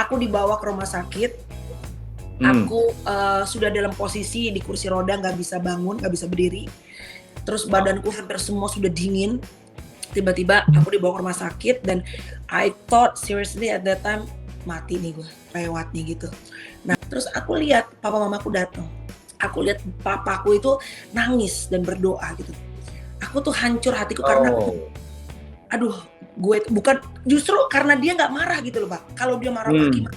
aku dibawa ke rumah sakit. Aku sudah dalam posisi di kursi roda, nggak bisa bangun, nggak bisa berdiri. Terus badanku hampir semua sudah dingin. Tiba-tiba aku dibawa ke rumah sakit dan I thought seriously at that time, mati nih gue, lewat nih gitu. Nah terus aku lihat papa mamaku datang. Aku lihat papaku itu nangis dan berdoa gitu. Aku tuh hancur hatiku karena aduh, gue bukan justru karena dia nggak marah gitu loh, Pak. Kalau dia marah gimana?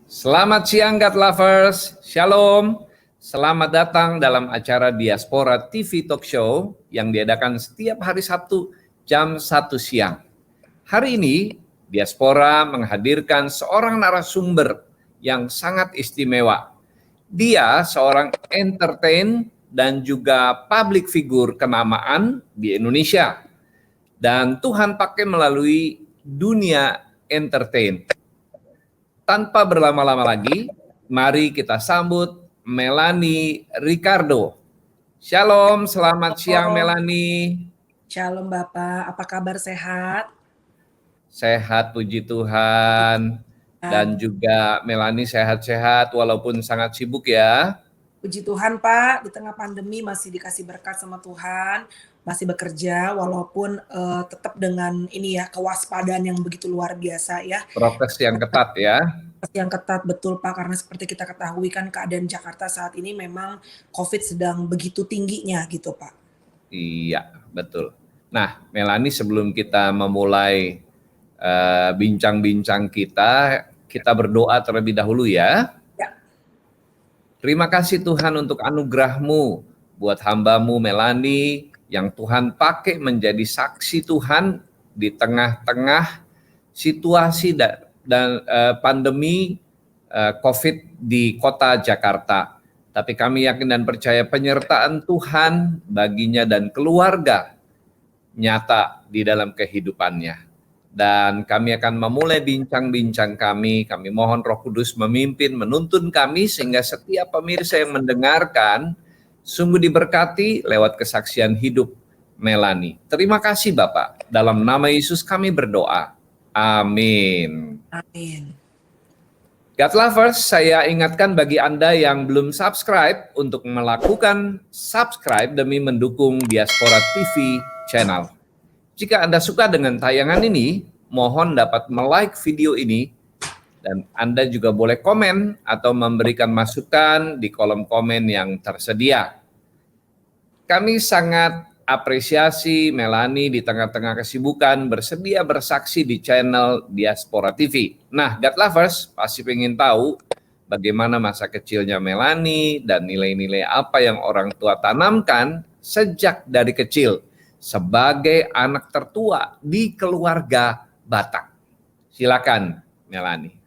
Selamat siang God Lovers, Shalom. Selamat datang dalam acara Diaspora TV Talk Show yang diadakan setiap hari Sabtu jam 1 siang. Hari ini Diaspora menghadirkan seorang narasumber yang sangat istimewa. Dia seorang entertain dan juga public figure kenamaan di Indonesia. Dan Tuhan pakai melalui dunia entertain. Tanpa berlama-lama lagi, mari kita sambut Melanie Ricardo. Shalom, selamat siang Melanie. Shalom Bapak, apa kabar, sehat? Sehat, puji Tuhan. Dan juga Melanie sehat-sehat walaupun sangat sibuk ya. Puji Tuhan Pak, di tengah pandemi masih dikasih berkat sama Tuhan, masih bekerja walaupun tetap dengan ini ya, kewaspadaan yang begitu luar biasa ya. Prokes yang ketat ya. Yang ketat, betul Pak, karena seperti kita ketahui kan keadaan Jakarta saat ini memang COVID sedang begitu tingginya gitu Pak. Iya, betul. Nah, Melanie, sebelum kita memulai bincang-bincang kita berdoa terlebih dahulu ya. Terima kasih Tuhan untuk anugerah-Mu buat hamba-Mu Melanie yang Tuhan pakai menjadi saksi Tuhan di tengah-tengah situasi dan pandemi COVID di kota Jakarta. Tapi kami yakin dan percaya penyertaan Tuhan baginya dan keluarga nyata di dalam kehidupannya. Dan kami akan memulai bincang-bincang kami mohon Roh Kudus memimpin, menuntun kami sehingga setiap pemirsa yang mendengarkan sungguh diberkati lewat kesaksian hidup Melanie. Terima kasih Bapak, dalam nama Yesus kami berdoa. Amin. Amin. God Lovers, saya ingatkan bagi Anda yang belum subscribe untuk melakukan subscribe demi mendukung Diaspora TV channel. Jika Anda suka dengan tayangan ini, mohon dapat like video ini dan Anda juga boleh komen atau memberikan masukan di kolom komen yang tersedia. Kami sangat apresiasi Melanie di tengah-tengah kesibukan bersedia bersaksi di channel Diaspora TV. Nah, God Lovers pasti pengen tahu bagaimana masa kecilnya Melanie dan nilai-nilai apa yang orang tua tanamkan sejak dari kecil sebagai anak tertua di keluarga Batak. Silakan Melanie.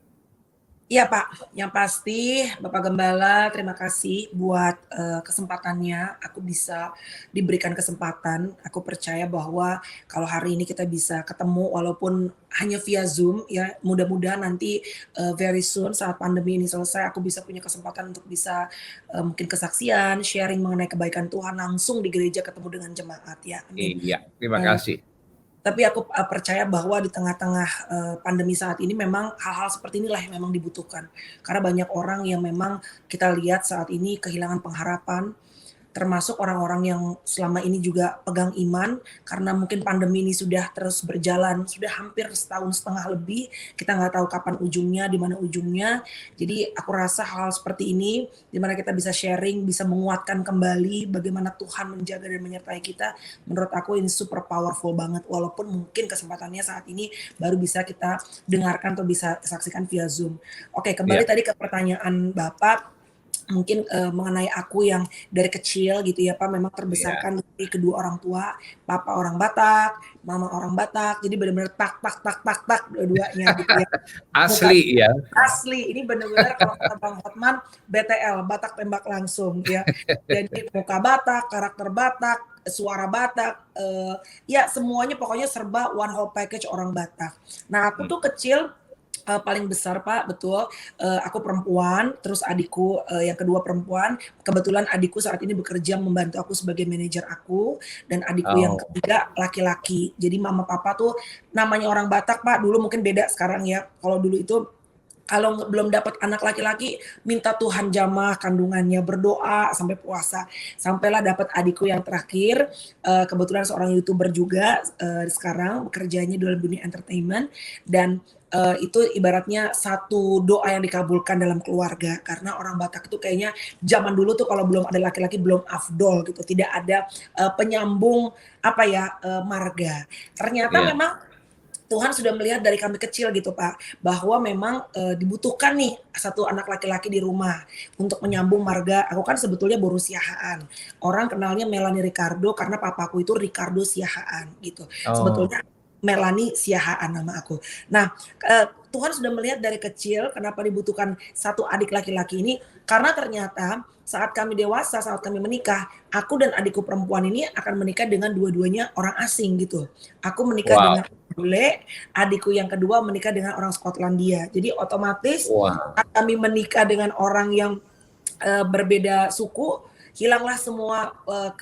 Iya Pak, yang pasti Bapak Gembala terima kasih buat kesempatannya. Aku bisa diberikan kesempatan. Aku percaya bahwa kalau hari ini kita bisa ketemu walaupun hanya via Zoom ya, mudah-mudahan nanti very soon saat pandemi ini selesai aku bisa punya kesempatan untuk bisa mungkin kesaksian, sharing mengenai kebaikan Tuhan langsung di gereja ketemu dengan jemaat ya. Amin. Iya, terima kasih. Tapi aku percaya bahwa di tengah-tengah pandemi saat ini memang hal-hal seperti inilah yang memang dibutuhkan. Karena banyak orang yang memang kita lihat saat ini kehilangan pengharapan, termasuk orang-orang yang selama ini juga pegang iman, karena mungkin pandemi ini sudah terus berjalan, sudah hampir setahun setengah lebih, kita nggak tahu kapan ujungnya, di mana ujungnya. Jadi aku rasa hal seperti ini, di mana kita bisa sharing, bisa menguatkan kembali bagaimana Tuhan menjaga dan menyertai kita, menurut aku ini super powerful banget, walaupun mungkin kesempatannya saat ini baru bisa kita dengarkan atau bisa saksikan via Zoom. Oke, kembali tadi ke pertanyaan Bapak, mungkin mengenai aku yang dari kecil gitu ya Pak, memang terbesarkan dari kedua orang tua, papa orang Batak, mama orang Batak, jadi benar-benar tak dua-duanya gitu ya. Asli ya. Asli, ini benar-benar kalau kata Bang Hotman, BTL, Batak tembak langsung ya. Jadi muka Batak, karakter Batak, suara Batak, ya semuanya pokoknya serba one whole package orang Batak. Nah aku tuh kecil Paling besar Pak, betul. Aku perempuan, terus adikku, yang kedua perempuan. Kebetulan adikku saat ini bekerja membantu aku sebagai manajer aku, dan adikku yang Oh, ketiga laki-laki. Jadi mama papa tuh namanya orang Batak Pak, dulu mungkin beda sekarang ya. Kalau dulu itu kalau belum dapat anak laki-laki, minta Tuhan jamah kandungannya, berdoa sampai puasa. Sampailah dapat adikku yang terakhir, kebetulan seorang YouTuber juga, sekarang bekerjanya dalam dunia entertainment, dan itu ibaratnya satu doa yang dikabulkan dalam keluarga. Karena orang Batak itu kayaknya zaman dulu tuh kalau belum ada laki-laki belum afdol gitu, tidak ada penyambung apa ya, marga. Ternyata iya. memang Tuhan sudah melihat dari kami kecil gitu Pak, bahwa memang, dibutuhkan nih satu anak laki-laki di rumah untuk menyambung marga. Aku kan sebetulnya Boru Siahaan. Orang kenalnya Melanie Ricardo karena papaku itu Ricardo Siahaan gitu. Oh, Sebetulnya Melanie Siahaan nama aku. Nah, Tuhan sudah melihat dari kecil kenapa dibutuhkan satu adik laki-laki ini, karena ternyata saat kami dewasa, saat kami menikah, aku dan adikku perempuan ini akan menikah dengan dua-duanya orang asing gitu. Aku menikah wow, dengan bule, adikku yang kedua menikah dengan orang Skotlandia. Jadi otomatis wow, kami menikah dengan orang yang berbeda suku, hilanglah semua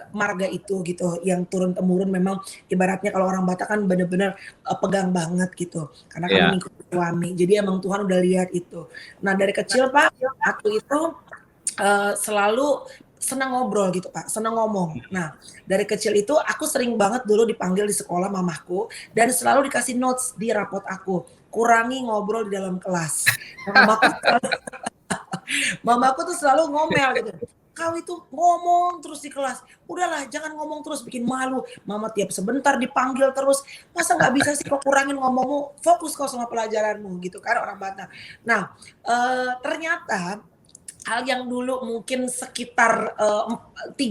marga itu gitu yang turun temurun. Memang ibaratnya kalau orang Batak kan benar-benar pegang banget gitu karena kami iya. ngikut suami. Jadi emang Tuhan udah lihat itu. Nah dari kecil Pak, aku itu selalu senang ngobrol gitu Pak, senang ngomong. Nah, dari kecil itu aku sering banget dulu dipanggil di sekolah mamaku dan selalu dikasih notes di rapot aku, kurangi ngobrol di dalam kelas. Nah, mamaku tuh selalu ngomel gitu. Kau itu ngomong terus di kelas. Udahlah, jangan ngomong terus bikin malu. Mama tiap sebentar dipanggil terus. Masa nggak bisa sih kau kurangin ngomongmu? Fokus kau sama pelajaranmu gitu kan orang Batak. Nah, ternyata hal yang dulu mungkin sekitar 35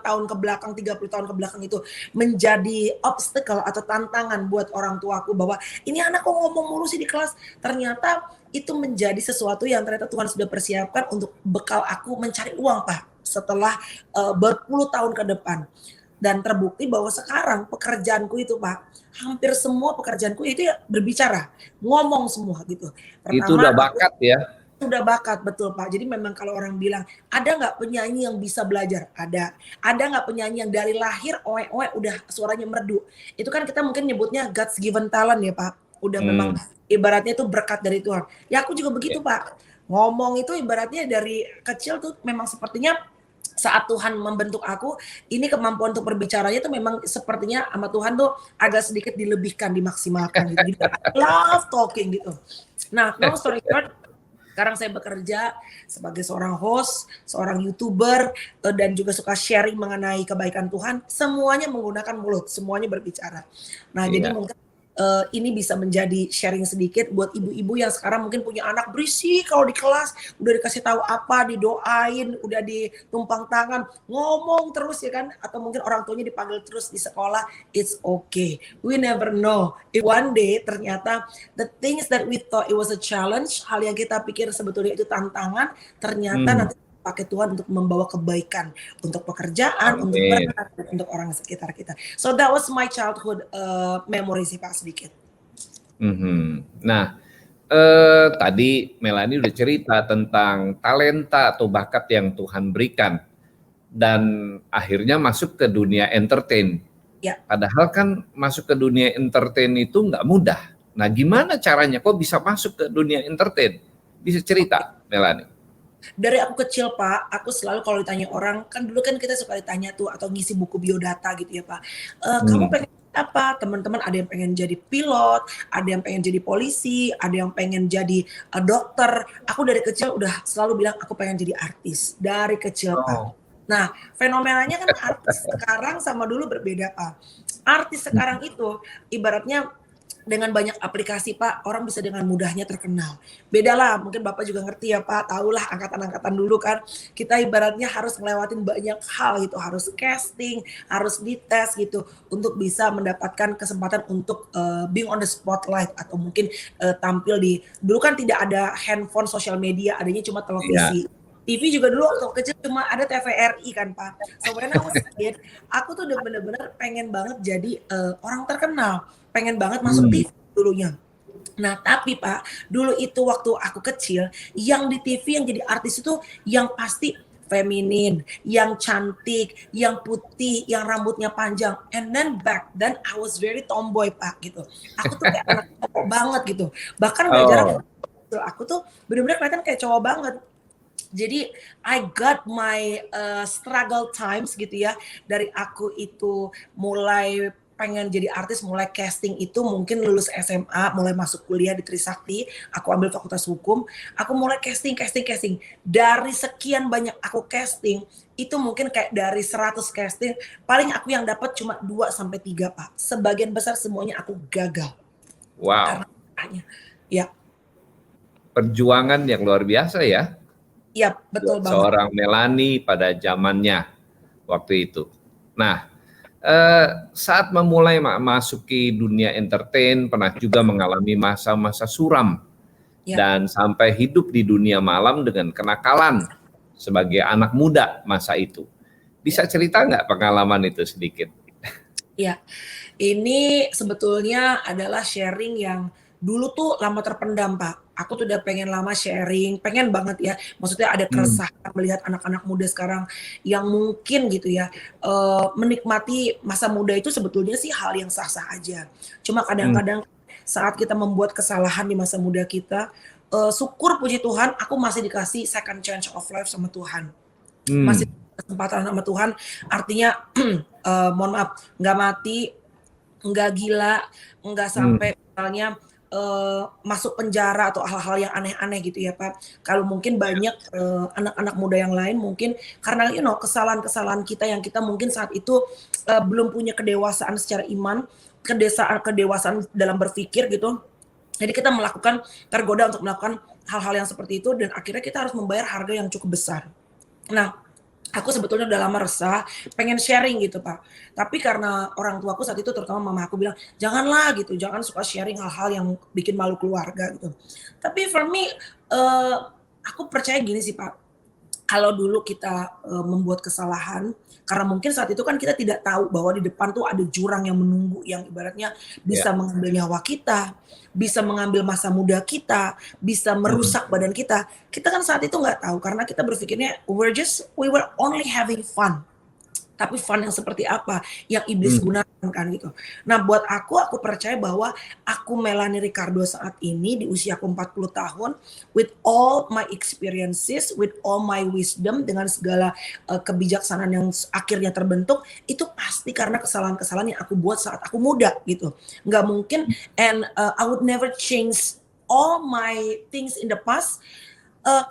tahun ke belakang, 30 tahun ke belakang itu menjadi obstacle atau tantangan buat orang tuaku bahwa ini anak kok ngomong mulu sih di kelas. Ternyata itu menjadi sesuatu yang ternyata Tuhan sudah persiapkan untuk bekal aku mencari uang Pak setelah berpuluh tahun ke depan. Dan terbukti bahwa sekarang pekerjaanku itu Pak, hampir semua pekerjaanku itu ya berbicara, ngomong semua gitu. Itu Pertama udah aku bakat ya. sudah bakat, betul Pak. Jadi memang kalau orang bilang, ada nggak penyanyi yang bisa belajar? Ada. Ada nggak penyanyi yang dari lahir oe-oe udah suaranya merdu? Itu kan kita mungkin nyebutnya God's given talent ya Pak. Udah memang Hmm, ibaratnya itu berkat dari Tuhan. Ya aku juga iya. begitu Pak. Ngomong itu ibaratnya dari kecil tuh memang sepertinya saat Tuhan membentuk aku, ini kemampuan untuk berbicaranya tuh memang sepertinya sama Tuhan tuh agak sedikit dilebihkan, dimaksimalkan gitu. Jadi I love talking gitu. Nah, long story short, sekarang saya bekerja sebagai seorang host, seorang YouTuber, dan juga suka sharing mengenai kebaikan Tuhan, semuanya menggunakan mulut, semuanya berbicara. Nah, jadi Iya. mungkin ini bisa menjadi sharing sedikit buat ibu-ibu yang sekarang mungkin punya anak berisik kalau di kelas, udah dikasih tahu apa, didoain, udah ditumpang tangan, ngomong terus ya kan, atau mungkin orang tuanya dipanggil terus di sekolah, it's okay. We never know. If one day ternyata the things that we thought it was a challenge, hal yang kita pikir sebetulnya itu tantangan, ternyata Hmm, nanti pakai Tuhan untuk membawa kebaikan untuk pekerjaan, untuk amin. berkat, untuk orang sekitar kita. So that was my childhood memory sih Pak sedikit. Mhm. Nah, tadi Melanie udah cerita tentang talenta atau bakat yang Tuhan berikan dan akhirnya masuk ke dunia entertain. Ya, Padahal kan masuk ke dunia entertain itu nggak mudah. Nah, gimana caranya kok bisa masuk ke dunia entertain? Bisa cerita, Melanie? dari aku kecil Pak, aku selalu kalau ditanya orang, kan dulu kan kita suka ditanya tuh atau ngisi buku biodata gitu ya Pak. Kamu Hmm. pengen apa? Teman-teman ada yang pengen jadi pilot, ada yang pengen jadi polisi, ada yang pengen jadi dokter. Aku dari kecil udah selalu bilang aku pengen jadi artis dari kecil Pak. Oh. Nah, fenomenanya kan artis sekarang sama dulu berbeda Pak. Artis sekarang itu ibaratnya dengan banyak aplikasi Pak, orang bisa dengan mudahnya terkenal. Bedalah, mungkin Bapak juga ngerti ya Pak, tahulah angkatan-angkatan dulu kan, kita ibaratnya harus ngelewatin banyak hal gitu, harus casting, harus dites gitu, untuk bisa mendapatkan kesempatan untuk being on the spotlight atau mungkin tampil di, dulu kan tidak ada handphone, sosial media, adanya cuma Iya. televisi. TV juga dulu waktu kecil cuma ada TVRI kan Pak. So when I was a kid, aku tuh udah bener-bener pengen banget jadi orang terkenal, pengen banget masuk Hmm. TV dulunya. Nah, tapi Pak, dulu itu waktu aku kecil, yang di TV yang jadi artis itu yang pasti feminin, yang cantik, yang putih, yang rambutnya panjang. And then back then I was very tomboy Pak gitu. Aku tuh kayak anak cowok banget gitu. Bahkan nggak jarang Oh, aku tuh bener-bener kelihatan kayak cowok banget. Jadi I got my struggle times gitu ya. Dari aku itu mulai pengen jadi artis, mulai casting itu mungkin lulus SMA, mulai masuk kuliah di Trisakti, aku ambil fakultas hukum, aku mulai casting, casting, casting. Dari sekian banyak aku casting, itu mungkin kayak dari 100 casting, paling aku yang dapat cuma 2 sampai 3 Pak. Sebagian besar semuanya aku gagal. wow. Karena ya, Perjuangan yang luar biasa ya ya betul buat banget. seorang Melanie pada zamannya waktu itu. Nah, saat memulai masuki dunia entertain, pernah juga mengalami masa-masa suram Ya. dan sampai hidup di dunia malam dengan kenakalan sebagai anak muda masa itu. Ya. Bisa cerita nggak pengalaman itu sedikit? Ya, ini sebetulnya adalah sharing yang dulu tuh lama terpendam, Pak. Aku tuh udah pengen lama sharing, pengen banget ya. Maksudnya ada Hmm, keresahan melihat anak-anak muda sekarang yang mungkin gitu ya, menikmati masa muda itu sebetulnya sih hal yang sah-sah aja. Cuma hmm, kadang-kadang saat kita membuat kesalahan di masa muda kita, syukur puji Tuhan aku masih dikasih second chance of life sama Tuhan. Masih hmm, kesempatan sama Tuhan, artinya mohon maaf, nggak mati, nggak gila, nggak hmm, sampai misalnya, masuk penjara atau hal-hal yang aneh-aneh gitu ya, Pak. Kalau mungkin banyak, anak-anak muda yang lain mungkin karena kesalahan-kesalahan kita yang kita mungkin saat itu, belum punya kedewasaan secara iman, kedewasaan dalam berpikir gitu, jadi kita tergoda untuk melakukan hal-hal yang seperti itu dan akhirnya kita harus membayar harga yang cukup besar. Nah, aku sebetulnya udah lama resah, pengen sharing gitu, Pak. Tapi karena orang tuaku saat itu terutama mama aku bilang, "Janganlah gitu, jangan suka sharing hal-hal yang bikin malu keluarga," gitu. Tapi for me, aku percaya gini sih, Pak, kalau dulu kita, membuat kesalahan, karena mungkin saat itu kan kita tidak tahu bahwa di depan tuh ada jurang yang menunggu, yang ibaratnya ya, bisa mengambil nyawa kita, bisa mengambil masa muda kita, bisa hmm, merusak badan kita. Kita kan saat itu nggak tahu karena kita berpikirnya we were only having fun. Tapi fun yang seperti apa yang iblis hmm, gunakan kan gitu. Nah buat aku percaya bahwa aku Melanie Ricardo saat ini di usiaku 40 tahun, with all my experiences, with all my wisdom, dengan segala kebijaksanaan yang akhirnya terbentuk, itu pasti karena kesalahan-kesalahan yang aku buat saat aku muda gitu. Nggak mungkin, and I would never change all my things in the past,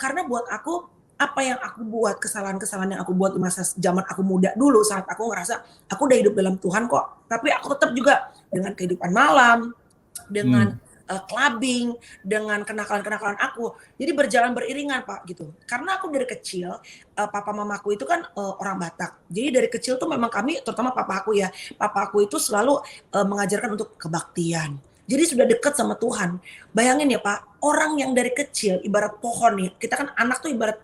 karena buat aku, apa yang aku buat, kesalahan-kesalahan yang aku buat di masa zaman aku muda dulu, saat aku ngerasa aku udah hidup dalam Tuhan kok, tapi aku tetap juga dengan kehidupan malam, dengan, hmm, clubbing, dengan kenakalan-kenakalan aku. Jadi berjalan beriringan, Pak, gitu. Karena aku dari kecil, papa mamaku itu kan, orang Batak. Jadi dari kecil tuh memang kami, terutama papa aku ya, papa aku itu selalu, mengajarkan untuk kebaktian. Jadi sudah dekat sama Tuhan. Bayangin ya, Pak, orang yang dari kecil ibarat pohon nih, kita kan anak tuh ibarat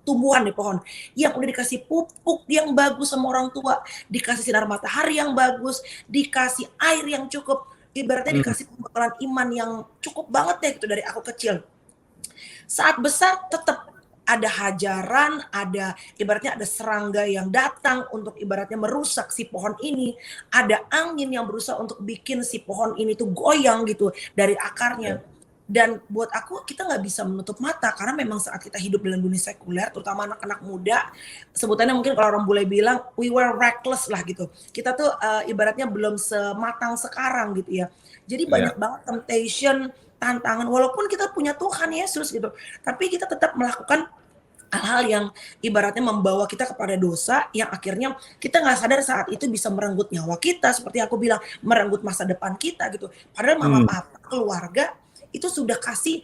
tumbuhan nih pohon, yang udah dikasih pupuk yang bagus sama orang tua, dikasih sinar matahari yang bagus, dikasih air yang cukup, ibaratnya hmm, dikasih pembekalan iman yang cukup banget deh gitu dari aku kecil. Saat besar tetap ada hajaran, ada ibaratnya ada serangga yang datang untuk ibaratnya merusak si pohon ini, ada angin yang berusaha untuk bikin si pohon ini tuh goyang gitu dari ya, akarnya. Dan buat aku kita nggak bisa menutup mata karena memang saat kita hidup dalam dunia sekuler, terutama anak-anak muda, sebutannya mungkin kalau orang bule bilang we were reckless lah gitu. Kita tuh ibaratnya belum sematang sekarang gitu ya. Jadi ya, banyak banget temptation, tantangan walaupun kita punya Tuhan Yesus gitu, tapi kita tetap melakukan hal-hal yang ibaratnya membawa kita kepada dosa yang akhirnya kita nggak sadar saat itu bisa merenggut nyawa kita seperti aku bilang, merenggut masa depan kita gitu. Padahal mama hmm, papa, keluarga itu sudah kasih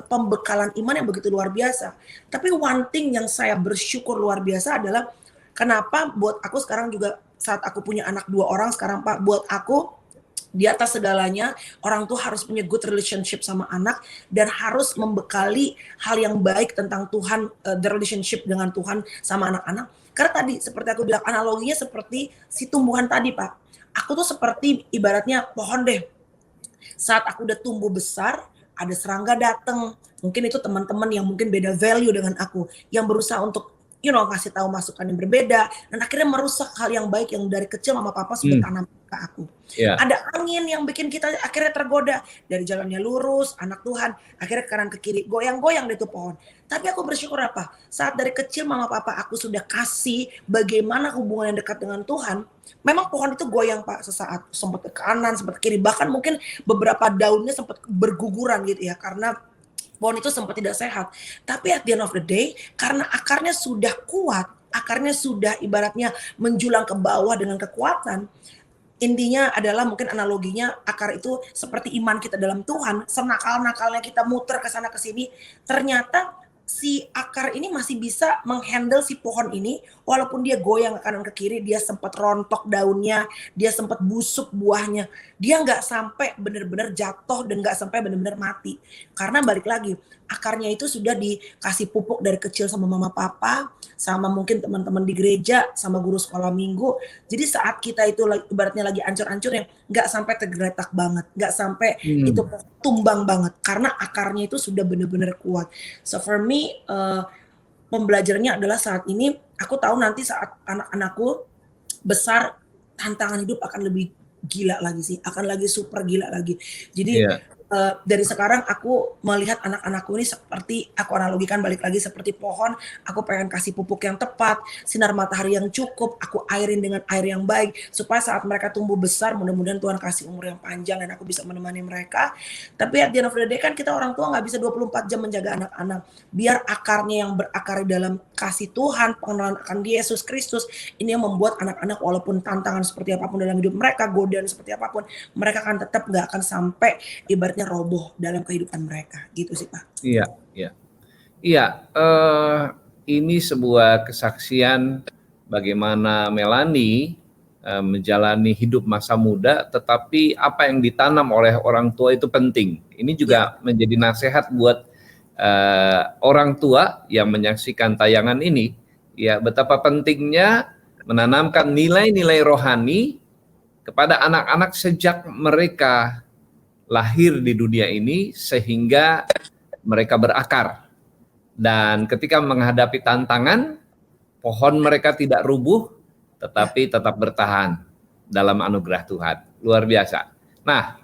pembekalan iman yang begitu luar biasa. Tapi one thing yang saya bersyukur luar biasa adalah kenapa buat aku sekarang juga saat aku punya anak 2 orang sekarang Pak, buat aku di atas segalanya, orang tua harus punya good relationship sama anak dan harus membekali hal yang baik tentang Tuhan, the relationship dengan Tuhan sama anak-anak. Karena tadi seperti aku bilang analoginya seperti si tumbuhan tadi, Pak. Aku tuh seperti ibaratnya pohon deh. Saat aku udah tumbuh besar, ada serangga dateng, mungkin itu teman-teman yang mungkin beda value dengan aku, yang berusaha untuk ngasih tahu masukan yang berbeda, dan akhirnya merusak hal yang baik yang dari kecil mama papa sudah Hmm, tanam ke aku. ya, Ada angin yang bikin kita akhirnya tergoda, dari jalannya lurus, anak Tuhan, akhirnya ke kanan ke kiri, goyang-goyang deh tuh pohon. Tapi aku bersyukur apa? Saat dari kecil mama papa aku sudah kasih bagaimana hubungan yang dekat dengan Tuhan, memang pohon itu goyang Pak sesaat, sempat ke kanan, sempat ke kiri, bahkan mungkin beberapa daunnya sempat berguguran gitu ya, karena pohon itu sempat tidak sehat. Tapi at the end of the day, karena akarnya sudah kuat, akarnya sudah ibaratnya menjulang ke bawah dengan kekuatan, intinya adalah mungkin analoginya akar itu seperti iman kita dalam Tuhan, senakal-nakalnya kita muter ke sana ke sini, ternyata si akar ini masih bisa menghandle si pohon ini, walaupun dia goyang ke kanan ke kiri, dia sempat rontok daunnya, dia sempat busuk buahnya, dia nggak sampai benar-benar jatuh dan nggak sampai benar-benar mati. Karena balik lagi, akarnya itu sudah dikasih pupuk dari kecil sama mama papa, sama mungkin teman-teman di gereja, sama guru sekolah minggu. Jadi saat kita itu ibaratnya lagi ancur-ancurnya, nggak sampai tergeletak banget, nggak sampai itu hmm, tumbang banget, karena akarnya itu sudah benar-benar kuat. So for me, pembelajarannya adalah saat ini, aku tahu nanti saat anak-anakku besar, tantangan hidup akan lebih gila lagi sih, akan lagi super gila lagi. Jadi iya, dari sekarang aku melihat anak-anakku ini seperti aku analogikan balik lagi seperti pohon, aku pengen kasih pupuk yang tepat, sinar matahari yang cukup, aku airin dengan air yang baik supaya saat mereka tumbuh besar mudah-mudahan Tuhan kasih umur yang panjang dan aku bisa menemani mereka. Tapi at the end of the day kan kita orang tua nggak bisa 24 jam menjaga anak-anak. Biar akarnya yang berakar di dalam kasih Tuhan, pengenalan akan Yesus Kristus, ini yang membuat anak-anak walaupun tantangan seperti apapun dalam hidup mereka, godaan seperti apapun, mereka akan tetap nggak akan sampai ibaratnya roboh dalam kehidupan mereka, gitu sih Pak. iya, iya. Iya, ini sebuah kesaksian bagaimana Melanie menjalani hidup masa muda, tetapi apa yang ditanam oleh orang tua itu penting. Ini Ya, juga menjadi nasihat buat orang tua yang menyaksikan tayangan ini, ya betapa pentingnya menanamkan nilai-nilai rohani kepada anak-anak sejak mereka lahir di dunia ini sehingga mereka berakar. Dan ketika menghadapi tantangan, pohon mereka tidak rubuh, ya, tetapi tetap bertahan dalam anugerah Tuhan. Luar biasa. Nah,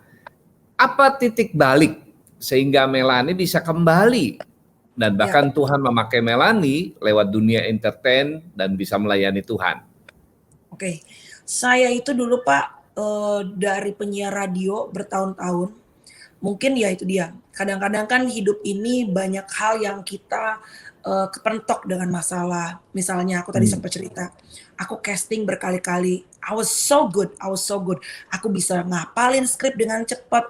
apa titik balik sehingga Melanie bisa kembali dan ya. bahkan Tuhan memakai Melanie lewat dunia entertain dan bisa melayani Tuhan? Oke. Saya itu dulu Pak, dari penyiar radio bertahun-tahun, mungkin ya itu dia, kadang-kadang kan hidup ini banyak hal yang kita, kepentok dengan masalah. Misalnya aku tadi Hmm. sempat cerita, aku casting berkali-kali, I was so good, I was so good. Aku bisa ngapalin skrip dengan cepat,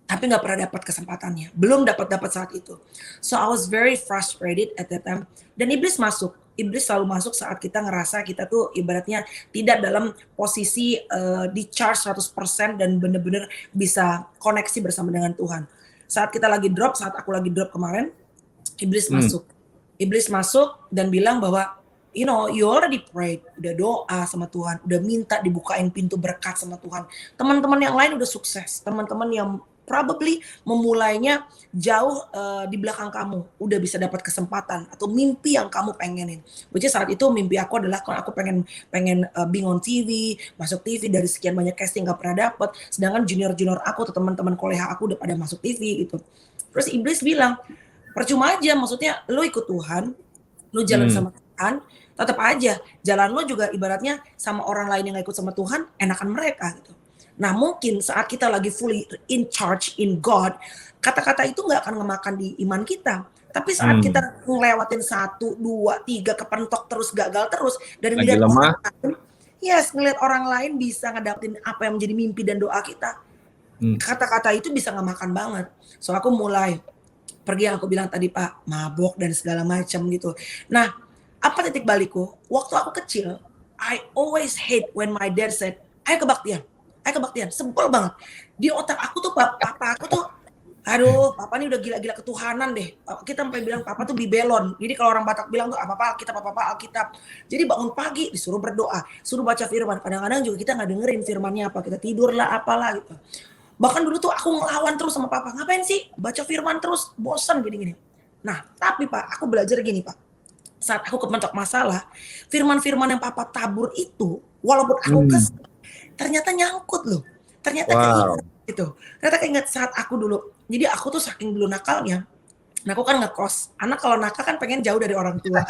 tapi nggak pernah dapat kesempatannya, belum dapat saat itu. So I was very frustrated at that time dan iblis selalu masuk saat kita ngerasa kita tuh ibaratnya tidak dalam posisi, di-charge 100% dan bener-bener bisa koneksi bersama dengan Tuhan. Saat kita lagi drop, saat aku lagi drop kemarin, iblis Hmm. masuk. Iblis masuk dan bilang bahwa, you already prayed, udah doa sama Tuhan, udah minta dibukain pintu berkat sama Tuhan. Teman-teman yang lain udah sukses, teman-teman yang probably memulainya jauh, di belakang kamu, udah bisa dapat kesempatan atau mimpi yang kamu pengenin. Which is saat itu mimpi aku adalah kalau aku pengen pengen, being on TV, masuk TV dari sekian banyak casting nggak pernah dapet, sedangkan junior-junior aku atau teman-teman koleha aku udah pada masuk TV gitu. Terus iblis bilang, "Percuma aja, maksudnya lu ikut Tuhan, lu jalan Hmm. sama Tuhan, tetep aja jalan lu juga ibaratnya sama orang lain yang gak ikut sama Tuhan, enakan mereka," gitu. Nah mungkin saat kita lagi fully in charge in God, kata-kata itu nggak akan ngemakan di iman kita. Tapi saat Hmm. kita ngelewatin 1, 2, 3 kepentok terus, gagal terus, dan Lagi ngelihat lemah. orang lain, yes, ngelihat orang lain bisa ngedapetin apa yang menjadi mimpi dan doa kita, Hmm. kata-kata itu bisa ngemakan banget. So aku mulai pergi yang aku bilang tadi Pak, mabok dan segala macam gitu. Nah, apa titik balikku? Waktu aku kecil, I always hate when my dad said, ayo kebaktian, sebel banget. Di otak aku tuh papa aku tuh, aduh papa ini udah gila-gila ketuhanan deh. Kita sampai bilang papa tuh bibelon. Jadi kalau orang Batak bilang tuh apa-apa Alkitab, apa-apa Alkitab. Jadi bangun pagi disuruh berdoa, suruh baca firman. Kadang-kadang juga kita nggak dengerin firmannya apa, kita tidur lah apalah gitu. Bahkan dulu tuh aku ngelawan terus sama papa, ngapain sih baca firman terus, bosan gini-gini. Nah, tapi Pak, aku belajar gini Pak, saat aku kepentok masalah, firman-firman yang papa tabur itu, walaupun aku Hmm. ternyata nyangkut loh, ternyata keinget Wow. gitu. Ternyata keinget saat aku dulu, jadi aku tuh saking dulu nakalnya, nah aku kan ngekos, anak kalau nakal kan pengen jauh dari orang tua.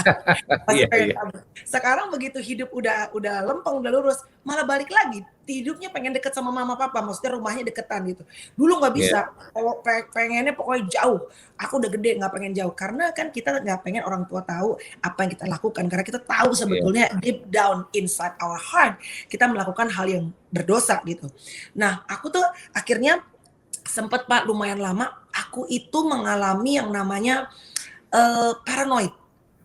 Pasti Iya, pengen iya. kabur. Sekarang begitu hidup udah lempeng, udah lurus, malah balik lagi, hidupnya pengen deket sama mama papa, maksudnya rumahnya deketan gitu. Dulu nggak Iya, bisa, kalau pengennya pokoknya jauh. Aku udah gede nggak pengen jauh, karena kan kita nggak pengen orang tua tahu apa yang kita lakukan, karena kita tahu iya. sebetulnya deep down inside our heart, kita melakukan hal yang berdosa gitu. Nah, aku tuh akhirnya sempet Pak lumayan lama, aku itu mengalami yang namanya paranoid.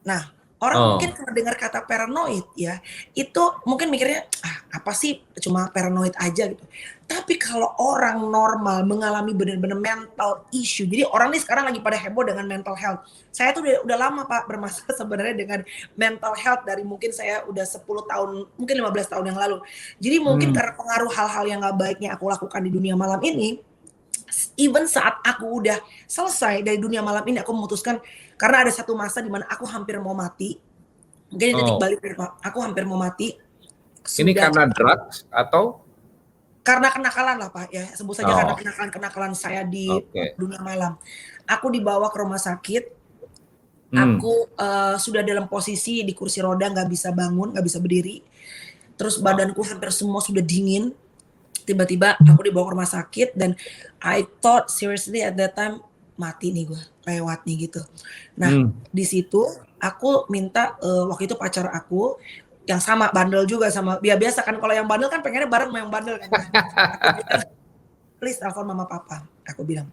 Nah, orang mungkin Oh, kalau dengar kata paranoid ya, itu mungkin mikirnya, "Ah, apa sih cuma paranoid aja," gitu. Tapi kalau orang normal mengalami benar-benar mental issue, jadi orang nih sekarang lagi pada heboh dengan mental health. Saya tuh udah lama Pak bermasalah sebenarnya dengan mental health dari mungkin saya udah 10 tahun, mungkin 15 tahun yang lalu. Jadi mungkin hmm. karena pengaruh hal-hal yang nggak baiknya aku lakukan di dunia malam ini, even saat aku udah selesai dari dunia malam ini, aku memutuskan karena ada satu masa di mana aku hampir mau mati. Mungkin ini titik Oh, balik nih, Pak. Aku hampir mau mati. ini Sudah karena drugs atau? karena kenakalan lah, Pak, ya. Sebut saja karena Oh, kenakalan-kenakalan saya di oke. dunia malam. Aku dibawa ke rumah sakit. Hmm. Aku sudah dalam posisi di kursi roda, nggak bisa bangun, nggak bisa berdiri. Terus Wow. badanku hampir semua sudah dingin. Tiba-tiba aku dibawa ke rumah sakit dan I thought seriously at that time, mati nih gue, lewat nih gitu. Nah, Hmm. di situ aku minta, waktu itu pacar aku yang sama bandel juga sama ya biasa kan kalau yang bandel kan pengennya bareng sama yang bandel kan ya. Aku bilang, "Please telepon mama papa," aku bilang,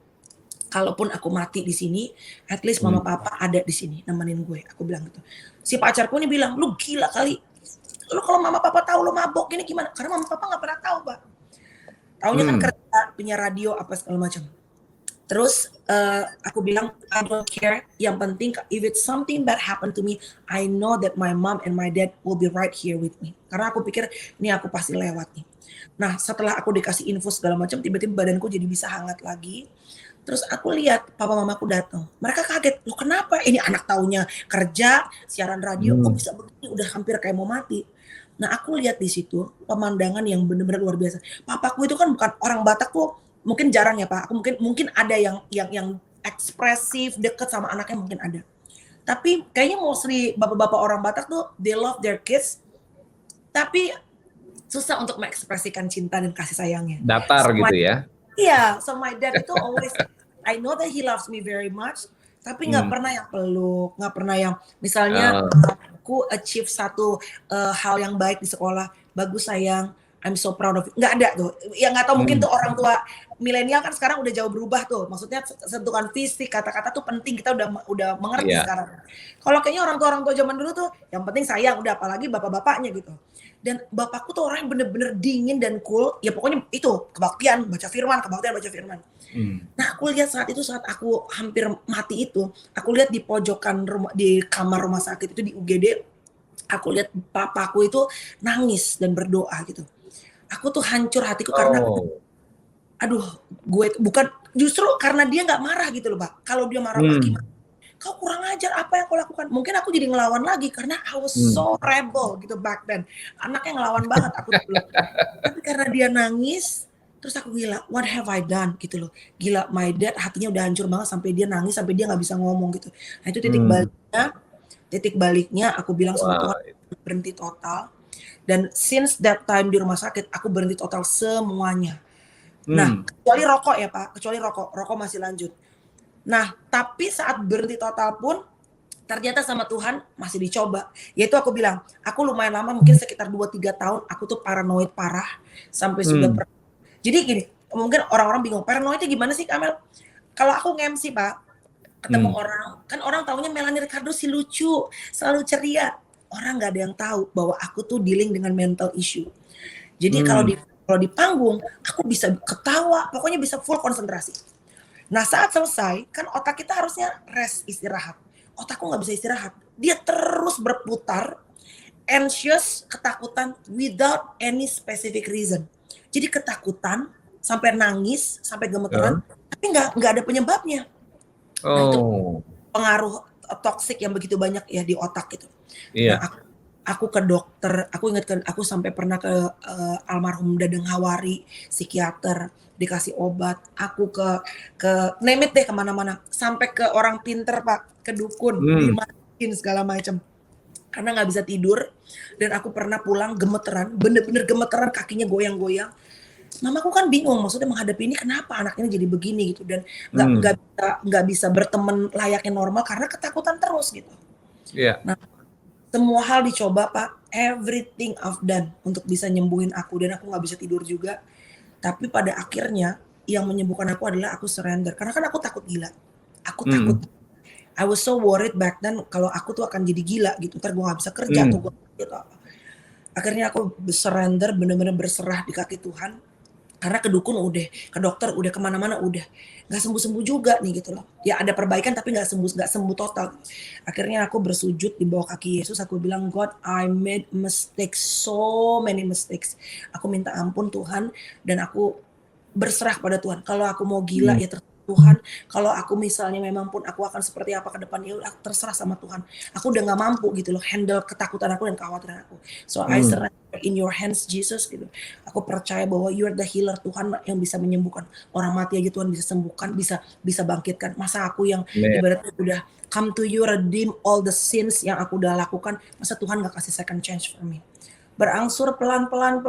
"Kalaupun aku mati di sini, at least mama Hmm. papa ada di sini nemenin gue," aku bilang gitu. Si pacarku ini bilang, "Lu gila kali, lu kalau mama papa tahu lu mabok gini gimana?" Karena mama papa nggak pernah tahu, Pak. Taunya kan Hmm. kerja, punya radio apa segala macam. Terus aku bilang I don't care. Yang penting if it's something bad happen to me, I know that my mom and my dad will be right here with me. Karena aku pikir ini aku pasti lewat nih. Nah setelah aku dikasih info segala macam, tiba-tiba badanku jadi bisa hangat lagi. Terus aku lihat papa mamaku datang. Mereka kaget, loh kenapa? Ini anak taunya kerja, siaran radio, kok Hmm. bisa begini? Udah hampir kayak mau mati. Nah aku lihat di situ pemandangan yang benar-benar luar biasa. Papaku itu kan bukan orang Batak tuh, mungkin jarang ya Pak. Aku mungkin mungkin ada yang ekspresif, deket sama anaknya mungkin ada. Tapi kayaknya mostly bapak-bapak orang Batak tuh they love their kids, tapi susah untuk mengekspresikan cinta dan kasih sayangnya. Datar So my gitu ya. iya, so my dad itu always I know that he loves me very much, tapi nggak Hmm. pernah yang peluk, nggak pernah yang misalnya Oh. aku achieve satu hal yang baik di sekolah, bagus sayang, I'm so proud of you. Nggak ada tuh. Ya nggak tahu mungkin Hmm. tuh orang tua milenial kan sekarang udah jauh berubah tuh. Maksudnya sentuhan fisik, kata-kata tuh penting. Kita udah mengerti Iya. sekarang. Kalau kayaknya orang tua zaman dulu tuh yang penting sayang udah apalagi bapak-bapaknya gitu. Dan bapakku tuh orang yang bener-bener dingin dan cool. Ya pokoknya itu kebaktian, baca firman, kebaktian, baca firman. Hmm. Nah, aku lihat saat itu saat aku hampir mati itu, aku lihat di pojokan rumah di kamar rumah sakit itu di UGD, aku lihat papaku itu nangis dan berdoa gitu. Aku tuh hancur hatiku karena Oh. aduh, gue bukan justru karena dia nggak marah gitu loh, Pak. Kalau dia marah, "Wah Hmm. gimana? Kau kurang ajar, apa yang kau lakukan?" Mungkin aku jadi ngelawan lagi karena I was Hmm. so rebel gitu back then. Anaknya ngelawan banget aku dulu. Tapi karena dia nangis, terus aku gila, what have I done gitu loh. Gila, my dad hatinya udah hancur banget sampai dia nangis, sampai dia nggak bisa ngomong gitu. Nah itu Hmm. titik baliknya aku bilang sama Wah. Tuhan berhenti total. Dan since that time di rumah sakit, aku berhenti total semuanya. Nah, Hmm. kecuali rokok ya Pak, kecuali rokok masih lanjut. Nah, tapi saat berhenti total pun ternyata sama Tuhan masih dicoba. Yaitu aku bilang, aku lumayan lama mungkin sekitar 2-3 tahun aku tuh paranoid parah sampai sudah Hmm. jadi gini, mungkin orang-orang bingung, paranoid itu gimana sih Kamel? Kalau aku nge-MC Pak, ketemu Hmm. orang, kan orang taunya Melanie Ricardo si lucu, selalu ceria. Orang nggak ada yang tahu bahwa aku tuh dealing dengan mental issue. Jadi Hmm. kalau di panggung, aku bisa ketawa, pokoknya bisa full konsentrasi. Nah saat selesai, kan otak kita harusnya rest, istirahat. Otakku nggak bisa istirahat. Dia terus berputar, anxious, ketakutan, without any specific reason. Jadi ketakutan, sampai nangis, sampai gemeteran, Heeh. tapi nggak ada penyebabnya. Nah itu Oh, pengaruh toksik yang begitu banyak ya di otak gitu. Nah iya. aku ke dokter, aku ingat kan aku sampai pernah ke almarhum Dadang Hawari, psikiater, dikasih obat. Aku ke name it deh kemana-mana, sampai ke orang pinter Pak, ke dukun, Hmm. dimatiin segala macam. Karena nggak bisa tidur dan aku pernah pulang gemeteran, bener-bener gemeteran, kakinya goyang-goyang. Mamaku kan bingung, maksudnya menghadapi ini kenapa anak ini jadi begini gitu dan Hmm. nggak bisa berteman layaknya normal karena ketakutan terus gitu. Iya. Nah, semua hal dicoba Pak, everything I've done untuk bisa nyembuhin aku dan aku nggak bisa tidur juga. Tapi pada akhirnya yang menyembuhkan aku adalah aku surrender. Karena kan aku takut gila. Aku takut. Hmm. I was so worried back then kalau aku tuh akan jadi gila gitu. Ntar gue nggak bisa kerja atau Hmm. gue gitu apa. Akhirnya aku surrender, bener-bener berserah di kaki Tuhan. Karena ke dukun udah, ke dokter udah, kemana-mana udah, nggak sembuh-sembuh juga nih gitu loh. Ya ada perbaikan tapi nggak sembuh total. Akhirnya aku bersujud di bawah kaki Yesus, aku bilang, God, I made mistakes, so many mistakes. Aku minta ampun Tuhan dan aku berserah pada Tuhan. Kalau aku mau gila Hmm. ya terserah Tuhan. Kalau aku misalnya memang pun aku akan seperti apa ke depan ya udah terserah sama Tuhan. Aku udah nggak mampu gitu loh handle ketakutan aku dan kekhawatiran aku. So I Hmm. surrender in your hands Jesus gitu. Aku percaya bahwa you are the healer, Tuhan yang bisa menyembuhkan. Orang mati aja Tuhan bisa sembuhkan, bisa bangkitkan. Masa aku yang Amen. ibaratnya udah come to you, redeem all the sins yang aku udah lakukan, masa Tuhan gak kasih second chance for me? Berangsur pelan-pelan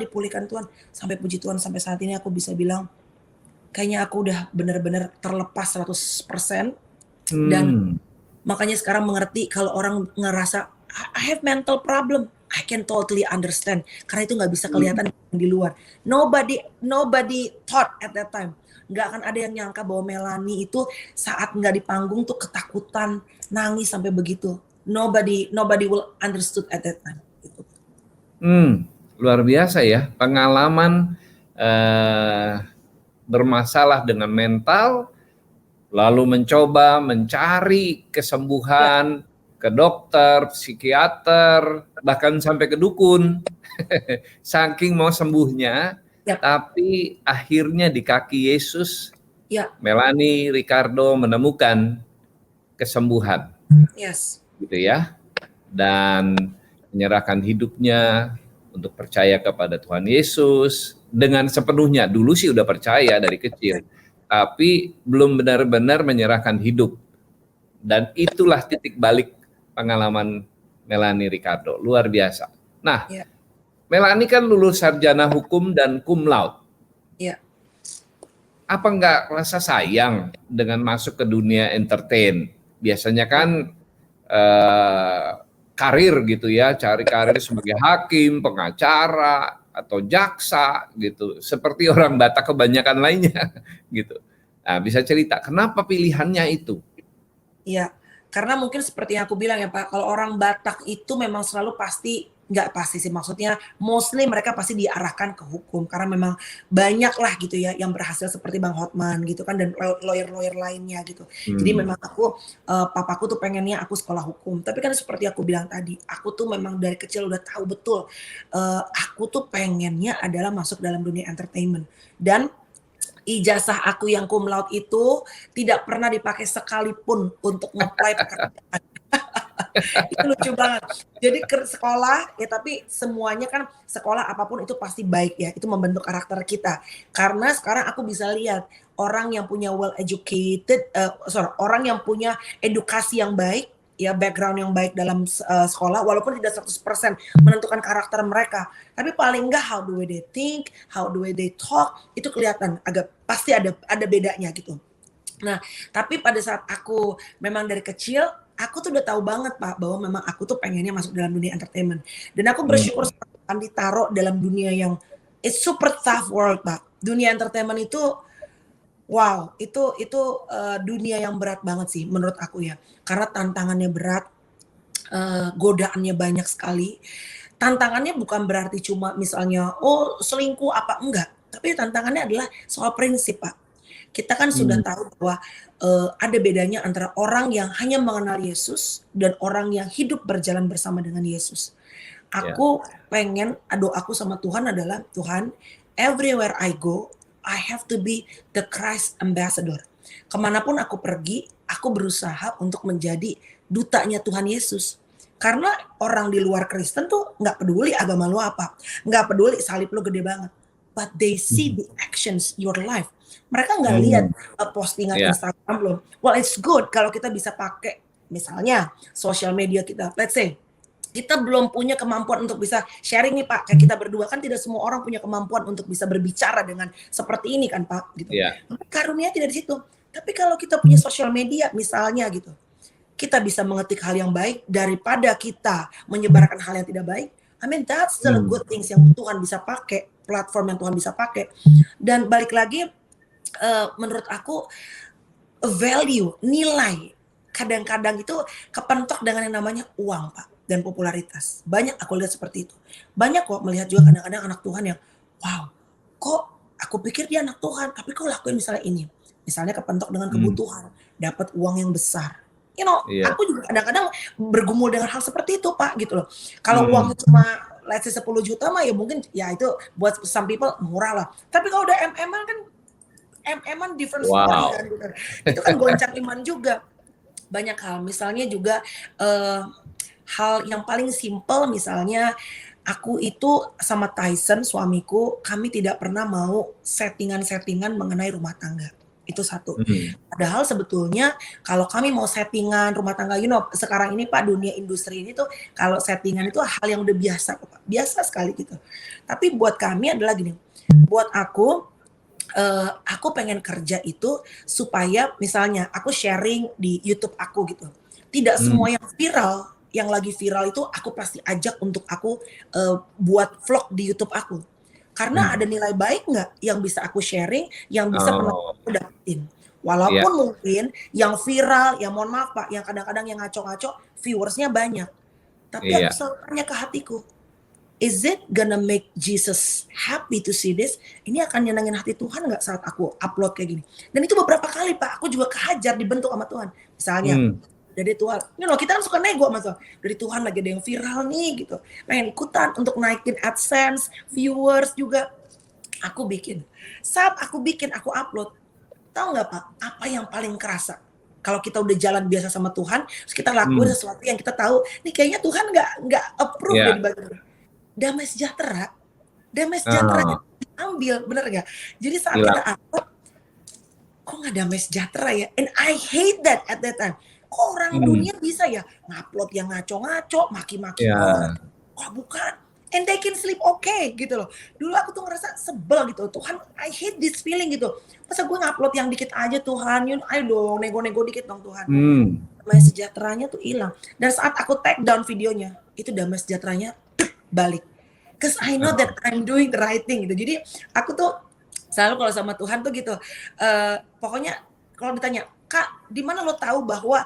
dipulihkan Tuhan. Sampai puji Tuhan sampai saat ini aku bisa bilang kayaknya aku udah benar-benar terlepas 100% dan Hmm. makanya sekarang mengerti kalau orang ngerasa I have mental problem. I can totally understand karena itu nggak bisa Hmm. kelihatan di luar. Nobody thought at that time. Nggak akan ada yang nyangka bahwa Melanie itu saat nggak di panggung tuh ketakutan, nangis sampai begitu. Nobody will understood at that time. Gitu. Luar biasa ya pengalaman eh, bermasalah dengan mental, lalu mencoba mencari Ya, kesembuhan ke dokter, psikiater, bahkan sampai ke dukun. Saking mau sembuhnya, ya, tapi akhirnya di kaki Yesus, ya, Melanie Ricardo menemukan kesembuhan, yes, gitu ya, dan menyerahkan hidupnya untuk percaya kepada Tuhan Yesus dengan sepenuhnya. Dulu sih udah percaya dari ya, kecil, tapi belum benar-benar menyerahkan hidup. Dan itulah titik balik pengalaman Melanie Ricardo, luar biasa. Nah, ya, Melanie kan lulus sarjana hukum dan cum laude. ya, Apa nggak rasa sayang dengan masuk ke dunia entertain? Biasanya ya, kan eh, karir gitu ya, cari karir sebagai hakim, pengacara, atau jaksa gitu. Seperti orang Batak kebanyakan lainnya gitu. Nah, bisa cerita kenapa pilihannya itu? iya. Karena mungkin seperti yang aku bilang ya Pak, kalau orang Batak itu memang selalu pasti nggak pasti sih, maksudnya mostly mereka pasti diarahkan ke hukum karena memang banyak lah gitu ya yang berhasil seperti Bang Hotman gitu kan dan lawyer-lawyer lainnya gitu. Jadi Hmm. memang papaku tuh pengennya aku sekolah hukum, tapi kan seperti aku bilang tadi, aku tuh memang dari kecil udah tahu betul, aku tuh pengennya adalah masuk dalam dunia entertainment dan ijazah aku yang cum laude itu tidak pernah dipakai sekalipun untuk nge-apply pekerjaan. Itu lucu banget. Jadi ke sekolah ya tapi semuanya kan sekolah apapun itu pasti baik ya, itu membentuk karakter kita. Karena sekarang aku bisa lihat orang yang punya well educated, orang yang punya edukasi yang baik, ya background yang baik dalam sekolah walaupun tidak 100% menentukan karakter mereka, tapi paling enggak how the way they think, how the way they talk, itu kelihatan agak pasti ada bedanya gitu. Nah, tapi pada saat aku memang dari kecil, aku tuh udah tahu banget Pak, bahwa memang aku tuh pengennya masuk dalam dunia entertainment. Dan aku bersyukur Hmm. sekali ditaruh dalam dunia yang it's super tough world Pak. Dunia entertainment itu, wow, itu dunia yang berat banget sih menurut aku ya. Karena tantangannya berat, godaannya banyak sekali. Tantangannya bukan berarti cuma misalnya, oh selingkuh apa, enggak. Tapi tantangannya adalah soal prinsip Pak. Kita kan sudah Hmm. tahu bahwa ada bedanya antara orang yang hanya mengenal Yesus dan orang yang hidup berjalan bersama dengan Yesus. Ya. Aku pengen doaku sama Tuhan adalah Tuhan everywhere I go, I have to be the Christ ambassador. Kemanapun aku pergi, aku berusaha untuk menjadi dutanya Tuhan Yesus. Karena orang di luar Kristen tuh nggak peduli agama lu apa, nggak peduli salib lu gede banget, but they see the actions your life. Mereka nggak lihat postingan Ya. Instagram lu. Well, it's good kalau kita bisa pakai misalnya sosial media kita. Let's say kita belum punya kemampuan untuk bisa sharing nih Pak, kayak kita berdua kan tidak semua orang punya kemampuan untuk bisa berbicara dengan seperti ini kan Pak, gitu. Ya. Karunia tidak di situ. Tapi kalau kita punya sosial media misalnya gitu, kita bisa mengetik hal yang baik daripada kita menyebarkan hal yang tidak baik. I mean that's the good things yang Tuhan bisa pakai, platform yang Tuhan bisa pakai. Dan balik lagi, menurut aku value, nilai kadang-kadang itu kepentok dengan yang namanya uang Pak dan popularitas. Banyak aku lihat seperti itu. Banyak kok melihat juga kadang-kadang anak Tuhan yang wow, kok aku pikir dia anak Tuhan tapi kok lakuin misalnya ini. Misalnya kepentok dengan kebutuhan, dapat uang yang besar. You know, aku juga kadang-kadang bergumul dengan hal seperti itu Pak gitu loh. Kalau uangnya cuma let's say 10 juta mah ya mungkin ya itu buat some people murah lah. Tapi kalau udah MM-an kan MM-an different story kan gitu. Itu kan goncang iman juga. Banyak hal, misalnya juga hal yang paling simpel misalnya aku itu sama Tyson suamiku, kami tidak pernah mau settingan-settingan mengenai rumah tangga. Itu satu. Padahal sebetulnya kalau kami mau settingan rumah tangga, you know, sekarang ini Pak dunia industri ini tuh kalau settingan itu hal yang udah biasa Pak. Biasa sekali gitu. Tapi buat kami adalah gini, buat aku pengen kerja itu supaya misalnya aku sharing di YouTube aku gitu. Tidak semua yang viral, yang lagi viral itu aku pasti ajak untuk aku buat vlog di YouTube aku. Karena ada nilai baik nggak yang bisa aku sharing, yang bisa aku dapetin. Walaupun mungkin yang viral, yang mohon maaf Pak, yang kadang-kadang yang ngaco-ngaco, viewersnya banyak. Tapi aku selalu tanya ke hatiku, is it gonna make Jesus happy to see this? Ini akan nyenangin hati Tuhan nggak saat aku upload kayak gini? Dan itu beberapa kali Pak, aku juga kehajar dibentuk sama Tuhan. Misalnya, dari Tuhan, you know, kita kan suka nego sama Tuhan. Dari Tuhan lagi ada yang viral nih gitu. Pengen ikutan untuk naikin AdSense, viewers juga. Aku bikin. Saat aku bikin, aku upload. Tahu nggak Pak, apa yang paling kerasa? Kalau kita udah jalan biasa sama Tuhan, terus kita lakuin sesuatu yang kita tahu, nih kayaknya Tuhan nggak approve dari bagian damai sejahtera diambil, bener nggak? Jadi saat kita upload, kok nggak damai sejahtera ya? And I hate that at that time. Kok orang dunia bisa ya ngupload yang ngaco-ngaco, maki-maki orang, kok bukan? And they can sleep okay gitu loh. Dulu aku tuh ngerasa sebel gitu, Tuhan, I hate this feeling gitu. Masa gue ngupload yang dikit aja Tuhan, ayo dong nego-nego dikit dong Tuhan. Damai sejahteranya tuh hilang. Dan saat aku take down videonya, itu damai sejahteranya balik. Cause I know that I'm doing the right thing gitu. Jadi aku tuh selalu kalau sama Tuhan tuh gitu, pokoknya kalau ditanya, Kak, di mana lo tahu bahwa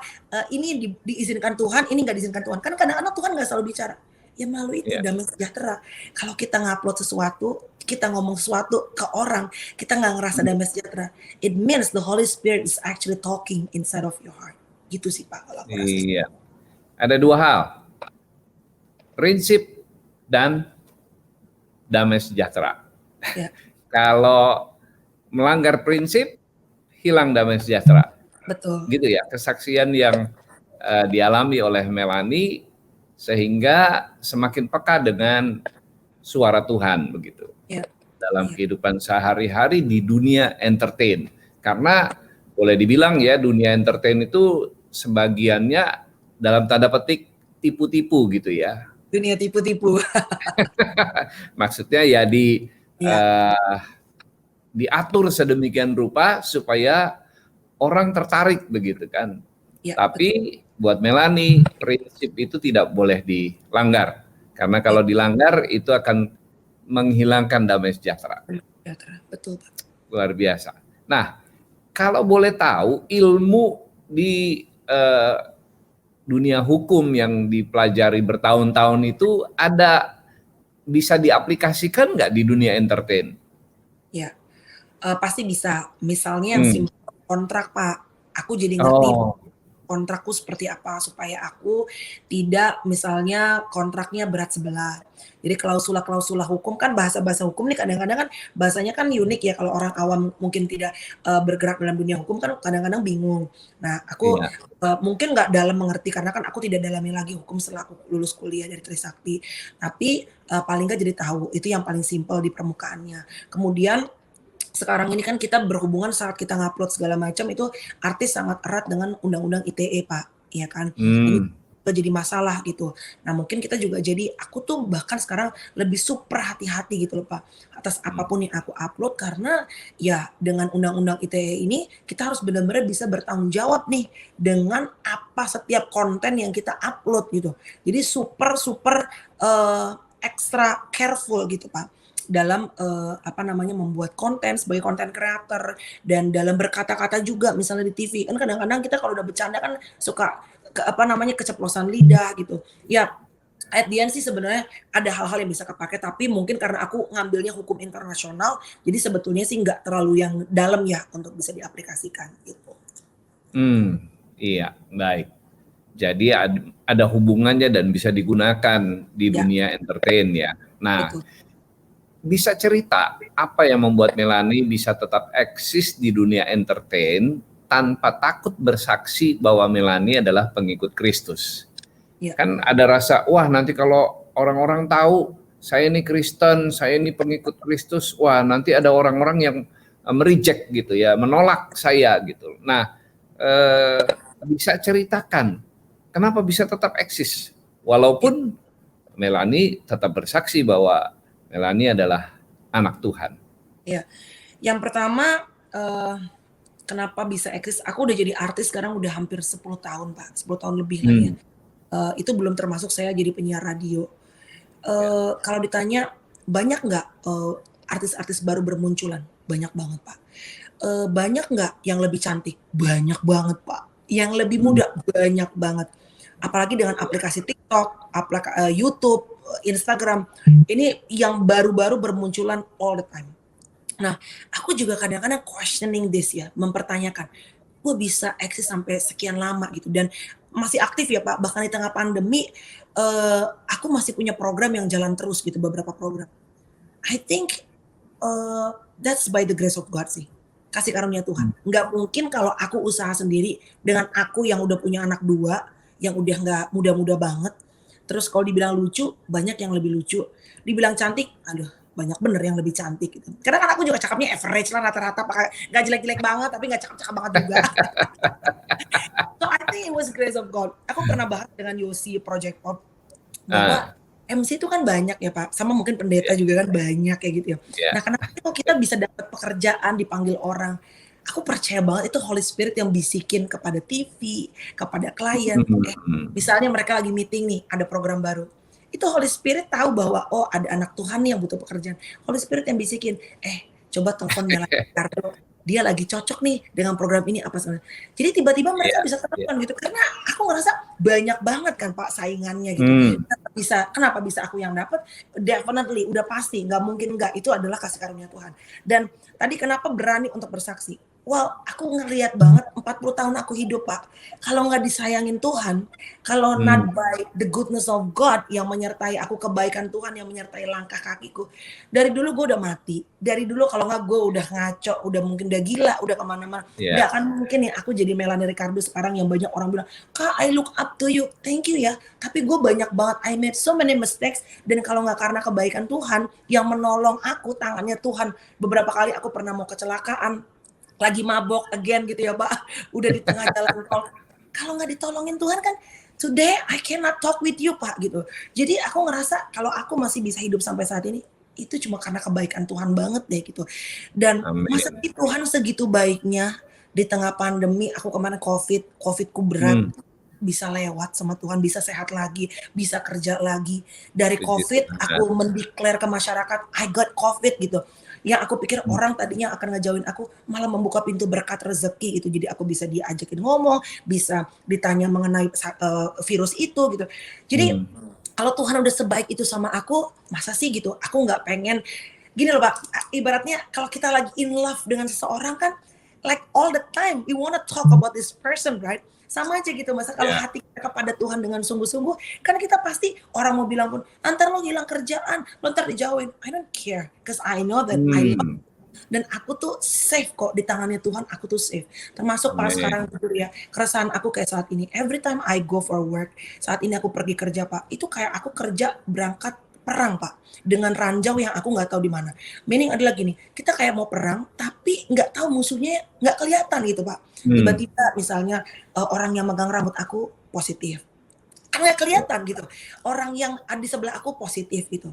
ini diizinkan Tuhan, ini nggak diizinkan Tuhan? Kan kadang-kadang Tuhan nggak selalu bicara. Ya melalui itu damai sejahtera. Kalau kita ngupload sesuatu, kita ngomong sesuatu ke orang, kita nggak ngerasa damai sejahtera. It means the Holy Spirit is actually talking inside of your heart. Gitu sih Pak kalau aku rasa. Iya. Ada dua hal. Prinsip dan damai sejahtera. Ya. Kalau melanggar prinsip, hilang damai sejahtera. Betul. Gitu ya, kesaksian yang dialami oleh Melanie sehingga semakin peka dengan suara Tuhan begitu. Ya. Dalam kehidupan sehari-hari di dunia entertain. Karena boleh dibilang ya dunia entertain itu sebagiannya dalam tanda petik tipu-tipu gitu ya. Dunia tipu-tipu. Maksudnya ya diatur sedemikian rupa supaya orang tertarik begitu kan. Ya, tapi buat Melanie prinsip itu tidak boleh dilanggar karena kalau dilanggar itu akan menghilangkan damai sejahtera. Betul Pak. Luar biasa. Nah, kalau boleh tahu ilmu di dunia hukum yang dipelajari bertahun-tahun itu bisa diaplikasikan nggak di dunia entertain? Ya, pasti bisa. Misalnya yang simpel kontrak Pak, aku jadi ngerti kontrakku seperti apa supaya aku tidak misalnya kontraknya berat sebelah. Jadi klausula-klausula hukum kan bahasa-bahasa hukum nih kadang-kadang kan bahasanya kan unik ya kalau orang awam mungkin tidak, bergerak dalam dunia hukum kan kadang-kadang bingung. Nah aku, Iya. mungkin nggak dalam mengerti karena kan aku tidak dalami lagi hukum setelah aku lulus kuliah dari Trisakti. Tapi, paling nggak jadi tahu, itu yang paling simpel di permukaannya. Kemudian sekarang ini kan kita berhubungan saat kita ngupload segala macam itu artis sangat erat dengan undang-undang ITE, Pak, iya kan. Ini Hmm. jadi masalah gitu. Nah mungkin kita juga jadi aku tuh bahkan sekarang lebih super hati-hati gitu loh, Pak, atas Hmm. apapun yang aku upload karena ya dengan undang-undang ITE ini kita harus benar-benar bisa bertanggung jawab nih dengan apa setiap konten yang kita upload gitu. Jadi super super, extra careful gitu, Pak, dalam, apa namanya, membuat konten sebagai konten creator dan dalam berkata-kata juga misalnya di TV. Kan kadang-kadang kita kalau udah bercanda kan suka apa namanya, keceplosan lidah gitu. Ya, at the end sih sebenarnya ada hal-hal yang bisa kepakai, tapi mungkin karena aku ngambilnya hukum internasional, jadi sebetulnya sih nggak terlalu yang dalam ya untuk bisa diaplikasikan gitu. Iya, baik. Jadi ada hubungannya dan bisa digunakan di Ya, dunia entertain ya. Nah, betul. bisa cerita apa yang membuat Melanie bisa tetap eksis di dunia entertain tanpa takut bersaksi bahwa Melanie adalah pengikut Kristus? Ya, Kan ada rasa, wah nanti kalau orang-orang tahu saya ini Kristen, saya ini pengikut Kristus, wah nanti ada orang-orang yang mereject gitu ya, menolak saya gitu. Nah, bisa ceritakan kenapa bisa tetap eksis ya, walaupun Melanie tetap bersaksi bahwa Melanie adalah anak Tuhan. ya. Yang pertama, kenapa bisa eksis, aku udah jadi artis sekarang udah hampir 10 tahun, Pak, 10 tahun lebih lah ya. Hmm, Itu belum termasuk saya jadi penyiar radio. ya. Kalau ditanya banyak nggak, artis-artis baru bermunculan? Banyak banget, Pak. Banyak nggak yang lebih cantik? Banyak banget, Pak. Yang lebih Hmm, muda? Banyak banget. Apalagi dengan aplikasi TikTok, YouTube, Instagram, ini yang baru-baru bermunculan all the time. Nah, aku juga kadang-kadang questioning this ya, mempertanyakan, kok bisa eksis sampai sekian lama gitu dan masih aktif ya, Pak, bahkan di tengah pandemi, aku masih punya program yang jalan terus gitu, beberapa program. I think, that's by the grace of God sih, kasih karunia Tuhan. hmm. Nggak mungkin kalau aku usaha sendiri dengan aku yang udah punya anak 2 yang udah nggak muda-muda banget, terus kalau dibilang lucu, banyak yang lebih lucu, dibilang cantik, aduh banyak bener yang lebih cantik gitu. Karena kan aku juga cakepnya average lah rata-rata, nggak jelek-jelek banget, tapi nggak cakep-cakep banget juga. So I think it was grace of God. Aku pernah bahas dengan Yosi Project Pop bahwa Ah, MC itu kan banyak ya Pak, sama mungkin pendeta ya, juga kan banyak kayak gitu ya. ya. Nah kenapa sih kok kita bisa dapat pekerjaan, dipanggil orang? Aku percaya banget itu Holy Spirit yang bisikin kepada TV, kepada klien, Hmm, misalnya mereka lagi meeting nih, ada program baru. Itu Holy Spirit tahu bahwa, oh ada anak Tuhan nih yang butuh pekerjaan. Holy Spirit yang bisikin, coba telepon Melanie Ricardo, dia lagi cocok nih dengan program ini apa segala. Jadi tiba-tiba mereka ya, bisa ya. telepon gitu, karena aku ngerasa banyak banget kan Pak saingannya gitu. Hmm, Kenapa bisa aku yang dapat? Definitely, udah pasti, nggak mungkin nggak. Itu adalah kasih karunia Tuhan. Dan tadi kenapa berani untuk bersaksi? Well, aku ngelihat banget 40 tahun aku hidup, Pak. Kalau nggak disayangin Tuhan, kalau not hmm. by the goodness of God yang menyertai aku, kebaikan Tuhan yang menyertai langkah kakiku. Dari dulu gue udah mati. Dari dulu kalau nggak gue udah ngaco, udah mungkin udah gila, udah kemana-mana. Nggak Ya. akan mungkin ya aku jadi Melanie Ricardo sekarang yang banyak orang bilang, Kak, I look up to you. Thank you ya. Tapi gue banyak banget, I made so many mistakes. Dan kalau nggak karena kebaikan Tuhan yang menolong aku, tangannya Tuhan. Beberapa kali aku pernah mau kecelakaan, lagi mabok again gitu ya Pak, udah di tengah jalan tol. Kalau nggak ditolongin Tuhan kan, today I cannot talk with you Pak gitu. Jadi aku ngerasa kalau aku masih bisa hidup sampai saat ini, itu cuma karena kebaikan Tuhan banget deh gitu. Dan masa Amin. sih Tuhan segitu baiknya di tengah pandemi, aku kemarin Covidku berat, Hmm. bisa lewat sama Tuhan, bisa sehat lagi, bisa kerja lagi. Dari Puji Covid Tuhan. aku mendeklar ke masyarakat, I got Covid gitu. Yang aku pikir Hmm. orang tadinya akan ngejauhin aku, malah membuka pintu berkat rezeki itu. Jadi aku bisa diajakin ngomong, bisa ditanya mengenai virus itu gitu. Jadi Hmm. kalau Tuhan udah sebaik itu sama aku, masa sih gitu? Aku nggak pengen gini loh Pak, ibaratnya kalau kita lagi in love dengan seseorang kan, like all the time we wanna talk about this person, right? Sama aja gitu Mas, kalau Ya. hati kita kepada Tuhan dengan sungguh-sungguh, kan kita pasti orang mau bilang pun, "Entar lo hilang kerjaan, lo entar dijauhin." I don't care, 'cause I know that I love Hmm. dan aku tuh safe kok di tangannya Tuhan, aku tuh safe. Termasuk pas sekarang Amin. jujur ya, keresahan aku kayak saat ini, every time I go for work, saat ini aku pergi kerja Pak, itu kayak aku kerja berangkat perang Pak, dengan ranjau yang aku nggak tahu di mana. Meaning adalah gini, kita kayak mau perang, tapi nggak tahu musuhnya nggak kelihatan gitu Pak. Hmm. Tiba-tiba misalnya, orang yang megang rambut aku positif, kan nggak kelihatan gitu. Orang yang di sebelah aku positif gitu.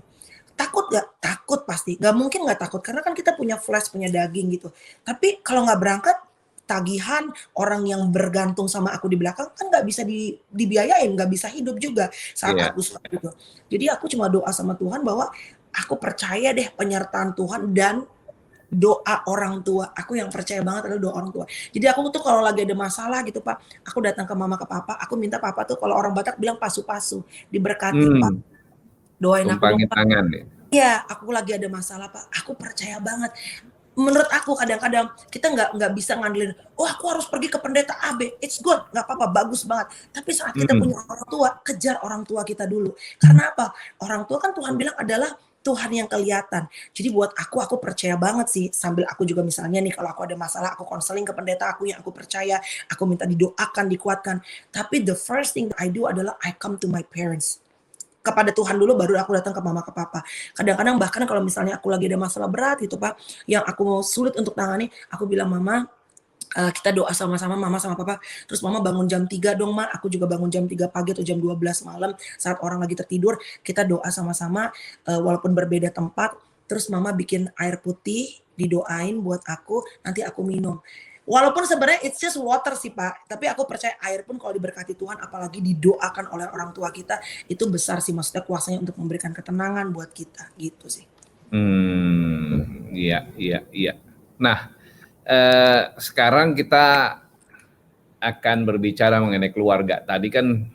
Takut nggak? Takut pasti, nggak mungkin nggak takut, karena kan kita punya flesh, punya daging gitu. Tapi kalau nggak berangkat, tagihan, orang yang bergantung sama aku di belakang kan nggak bisa dibiayain, nggak bisa hidup juga saat Iya. aku stuck gitu. Jadi aku cuma doa sama Tuhan bahwa aku percaya deh penyertaan Tuhan dan doa orang tua. Aku yang percaya banget adalah doa orang tua. Jadi aku tuh kalau lagi ada masalah gitu Pak, aku datang ke mama, ke papa, aku minta papa tuh kalau orang Batak bilang pasu-pasu, diberkati Pak, Hmm. doain aku dong Tumpangin Pak. tangan nih. Iya, aku lagi ada masalah, Pak. Aku percaya banget. Menurut aku kadang-kadang kita nggak bisa ngandelin, "Oh, aku harus pergi ke pendeta A, B." It's good, nggak apa-apa, bagus banget. Tapi saat kita punya Hmm. orang tua, kejar orang tua kita dulu. Karena apa? Orang tua kan Tuhan bilang adalah Tuhan yang kelihatan. Jadi buat aku percaya banget sih, sambil aku juga misalnya nih kalau aku ada masalah, aku konseling ke pendeta aku yang aku percaya, aku minta didoakan, dikuatkan. Tapi the first thing I do adalah I come to my parents. Kepada Tuhan dulu baru aku datang ke mama, ke papa. Kadang-kadang bahkan kalau misalnya aku lagi ada masalah berat gitu, Pak, yang aku mau sulit untuk tangani, aku bilang, "Mama, kita doa sama-sama mama sama papa." Terus mama bangun jam 3 dong, Ma, aku juga bangun jam 3 pagi atau jam 12 malam saat orang lagi tertidur, kita doa sama-sama, walaupun berbeda tempat, terus mama bikin air putih, didoain buat aku, nanti aku minum. Walaupun sebenarnya it's just water sih, Pak, tapi aku percaya air pun kalau diberkati Tuhan, apalagi didoakan oleh orang tua kita, itu besar sih, maksudnya kuasanya untuk memberikan ketenangan buat kita, gitu sih. Iya, iya, iya. Nah, sekarang kita akan berbicara mengenai keluarga. Tadi kan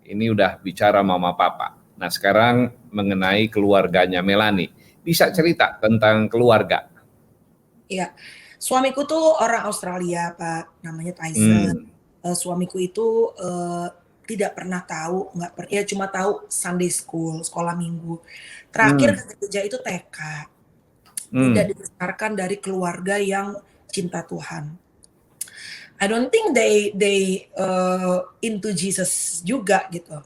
ini udah bicara mama papa. Nah, sekarang mengenai keluarganya Melanie. Bisa cerita tentang keluarga? Iya, suamiku tuh orang Australia, Pak, namanya Tyson. Hmm. Suamiku itu, tidak pernah tahu, nggak ya cuma tahu Sunday school, sekolah minggu. Terakhir Hmm. ke gereja itu TK. Tidak Hmm. dibesarkan dari keluarga yang cinta Tuhan. I don't think they into Jesus juga gitu.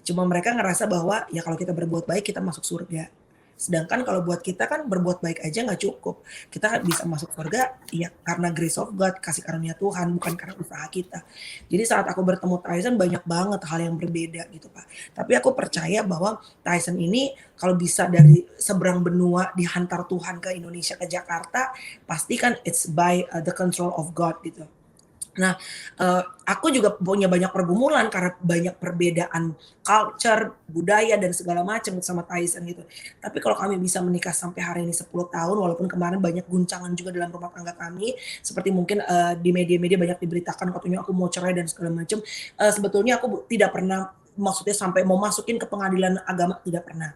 Cuma mereka ngerasa bahwa ya kalau kita berbuat baik kita masuk surga. Sedangkan kalau buat kita kan berbuat baik aja nggak cukup. Kita bisa masuk surga ya karena grace of God, kasih karunia Tuhan, bukan karena usaha kita. Jadi saat aku bertemu Tyson banyak banget hal yang berbeda gitu Pak. Tapi aku percaya bahwa Tyson ini kalau bisa dari seberang benua dihantar Tuhan ke Indonesia, ke Jakarta, pasti kan it's by the control of God gitu. Nah, aku juga punya banyak pergumulan karena banyak perbedaan culture, budaya, dan segala macam sama Tyson gitu. Tapi kalau kami bisa menikah sampai hari ini 10 tahun, walaupun kemarin banyak guncangan juga dalam rumah tangga kami, seperti mungkin, di media-media banyak diberitakan katanya aku mau cerai dan segala macam, sebetulnya aku tidak pernah maksudnya sampai mau masukin ke pengadilan agama, tidak pernah.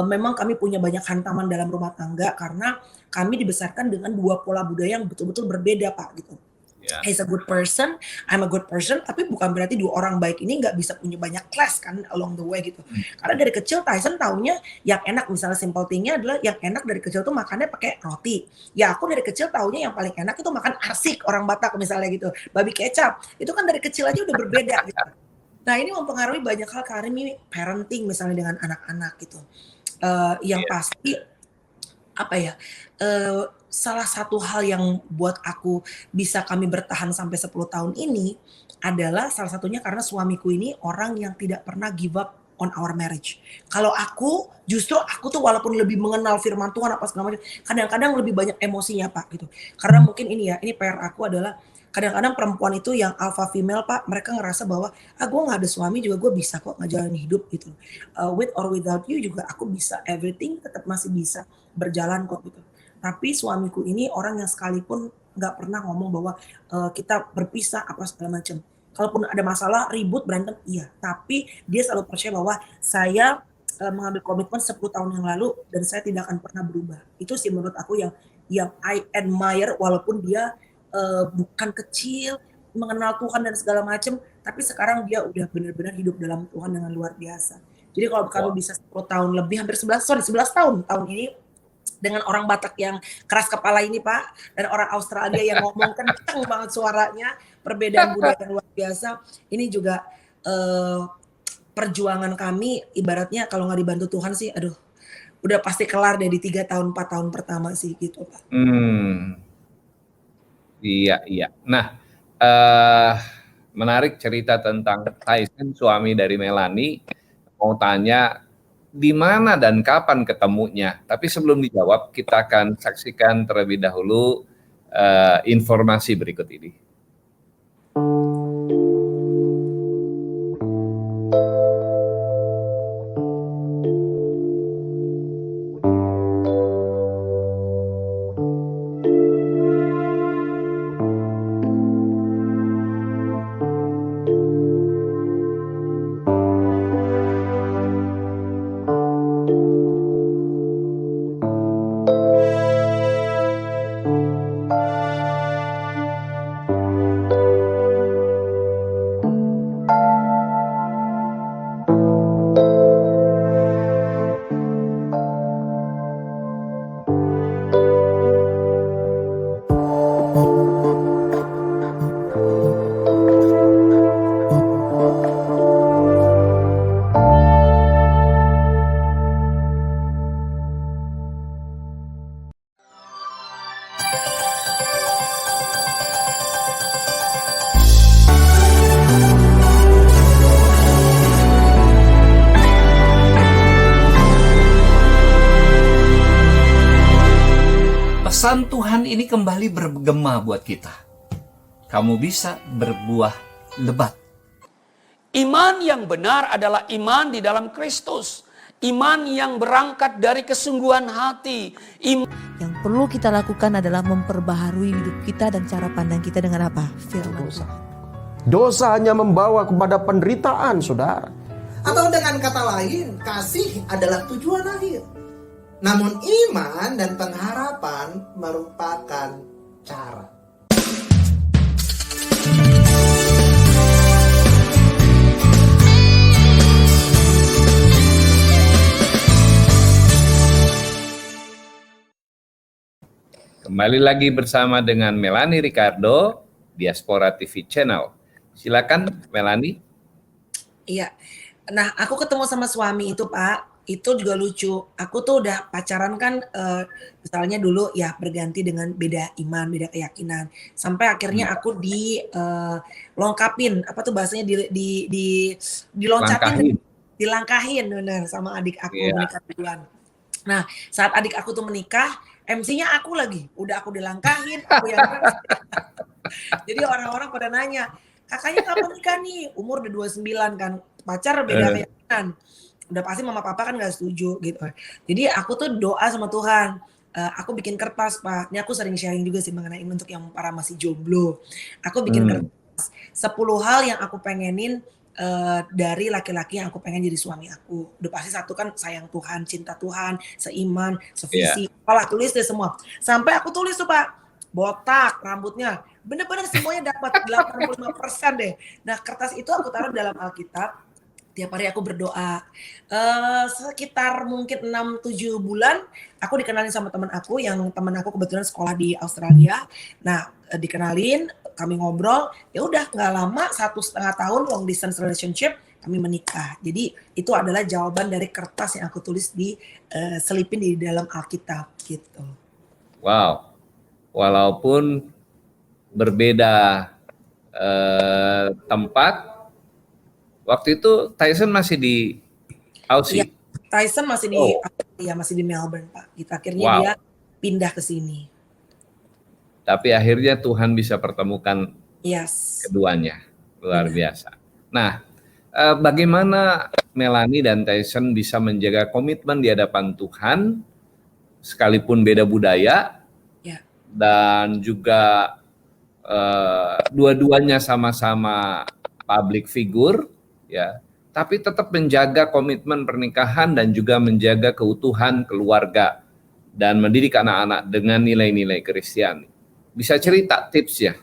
Memang kami punya banyak hantaman dalam rumah tangga karena kami dibesarkan dengan 2 pola budaya yang betul-betul berbeda, Pak, gitu. Ya. He's a good person, I'm a good person, tapi bukan berarti 2 orang baik ini nggak bisa punya banyak clash kan along the way gitu. Hmm. Karena dari kecil Tyson taunya yang enak, misalnya simple thing-nya adalah yang enak dari kecil tuh makannya pakai roti. Ya aku dari kecil taunya yang paling enak itu makan arsik orang Batak misalnya gitu, babi kecap. Itu kan dari kecil aja udah berbeda gitu. Nah ini mempengaruhi banyak hal kami parenting misalnya dengan anak-anak gitu. Yang Iya. pasti apa ya, salah satu hal yang buat aku bisa kami bertahan sampai 10 tahun ini, adalah salah satunya karena suamiku ini orang yang tidak pernah give up on our marriage. Kalau aku, justru aku tuh walaupun lebih mengenal firman Tuhan apa segala macam, kadang-kadang lebih banyak emosinya Pak, gitu. Karena mungkin ini ya, ini PR aku adalah kadang-kadang perempuan itu yang alpha female Pak, mereka ngerasa bahwa, "Ah gue nggak ada suami juga gue bisa kok ngejalanin hidup," gitu. With or without you juga aku bisa, everything tetap masih bisa berjalan kok gitu. Tapi suamiku ini orang yang sekalipun nggak pernah ngomong bahwa, kita berpisah apa segala macam. Kalaupun ada masalah, ribut, berantem, iya. Tapi dia selalu percaya bahwa saya, mengambil komitmen 10 tahun yang lalu dan saya tidak akan pernah berubah. Itu sih menurut aku yang I admire walaupun dia, bukan kecil, mengenal Tuhan dan segala macam, tapi sekarang dia udah benar-benar hidup dalam Tuhan dengan luar biasa. Jadi kalau kami Wah. bisa 10 tahun lebih, hampir 11 tahun ini dengan orang Batak yang keras kepala ini Pak, dan orang Australia yang ngomong kenceng banget suaranya, perbedaan budaya luar biasa. Ini juga perjuangan kami ibaratnya kalau nggak dibantu Tuhan sih, aduh, udah pasti kelar deh di 3 tahun, 4 tahun pertama sih gitu Pak. Iya, iya. Nah, eh menarik cerita tentang Tyson, suami dari Melanie. Mau tanya di mana dan kapan ketemunya. Tapi sebelum dijawab, kita akan saksikan terlebih dahulu informasi berikut ini. Pesan Tuhan ini kembali bergema buat kita. Kamu bisa berbuah lebat. Iman yang benar adalah iman di dalam Kristus. Iman yang berangkat dari kesungguhan hati. Yang perlu kita lakukan adalah memperbaharui hidup kita dan cara pandang kita dengan apa? Firman Tuhan. Dosa hanya membawa kepada penderitaan, saudara. Atau dengan kata lain, kasih adalah tujuan akhir. Namun iman dan pengharapan merupakan cara. Kembali lagi bersama dengan Melanie Ricardo, Diaspora TV Channel. Silakan Melanie. Iya. Nah, aku ketemu sama suami itu Pak, itu juga lucu. Aku tuh udah pacaran kan, misalnya dulu ya berganti dengan beda iman, beda keyakinan. Sampai akhirnya aku lengkapin, apa tuh bahasanya diloncatin, dilangkahin bener sama adik aku menikah duluan. Nah, saat adik aku tuh menikah, MC-nya aku lagi, udah aku dilangkahin, aku yang jadi orang-orang pada nanya, kakaknya kapan nikah nih? Umur udah 29 kan, pacar beda keyakinan. Udah pasti mama papa kan gak setuju gitu. Jadi aku tuh doa sama Tuhan, aku bikin kertas Pak, ini aku sering sharing juga sih mengenai ini untuk yang para masih jomblo. Aku bikin kertas, 10 hal yang aku pengenin dari laki-laki yang aku pengen jadi suami aku. Udah pasti satu kan sayang Tuhan, cinta Tuhan, seiman, sevisi. Apalah tulis deh semua. Sampai aku tulis tuh Pak, botak rambutnya. Bener-bener semuanya dapat 85% deh. Nah kertas itu aku taruh dalam Alkitab. Tiap hari aku berdoa. Sekitar mungkin 6-7 bulan aku dikenalin sama teman aku yang teman aku kebetulan sekolah di Australia. Nah, dikenalin, kami ngobrol, ya udah nggak lama 1,5 tahun long distance relationship kami menikah. Jadi itu adalah jawaban dari kertas yang aku tulis selipin di dalam Alkitab gitu. Wow. Walaupun berbeda tempat, waktu itu Tyson masih di Aussie. Ya, Tyson masih masih di Melbourne Pak. Gitu. Akhirnya dia pindah ke sini. Tapi akhirnya Tuhan bisa pertemukan keduanya, luar biasa. Nah, bagaimana Melanie dan Tyson bisa menjaga komitmen di hadapan Tuhan, sekalipun beda budaya, dan juga dua-duanya sama-sama public figure, ya, tapi tetap menjaga komitmen pernikahan dan juga menjaga keutuhan keluarga dan mendidik anak-anak dengan nilai-nilai Kristiani. Bisa cerita tips ya?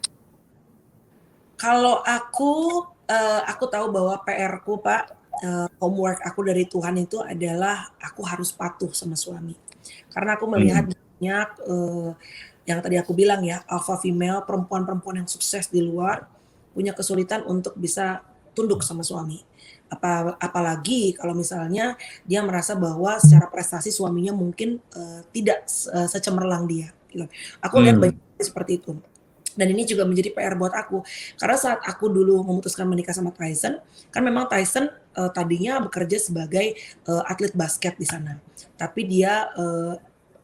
Kalau aku Aku tahu bahwa PR-ku Pak, homework aku dari Tuhan itu adalah aku harus patuh sama suami. Karena aku melihat Hmm. banyak, yang tadi aku bilang ya, alpha female, perempuan-perempuan yang sukses di luar, punya kesulitan untuk bisa tunduk sama suami. Apalagi kalau misalnya dia merasa bahwa secara prestasi suaminya mungkin, tidak secemerlang dia, gitu. Aku lihat Hmm. banyak seperti itu. Dan ini juga menjadi PR buat aku. Karena saat aku dulu memutuskan menikah sama Tyson, kan memang Tyson, tadinya bekerja sebagai, atlet basket di sana. Tapi dia,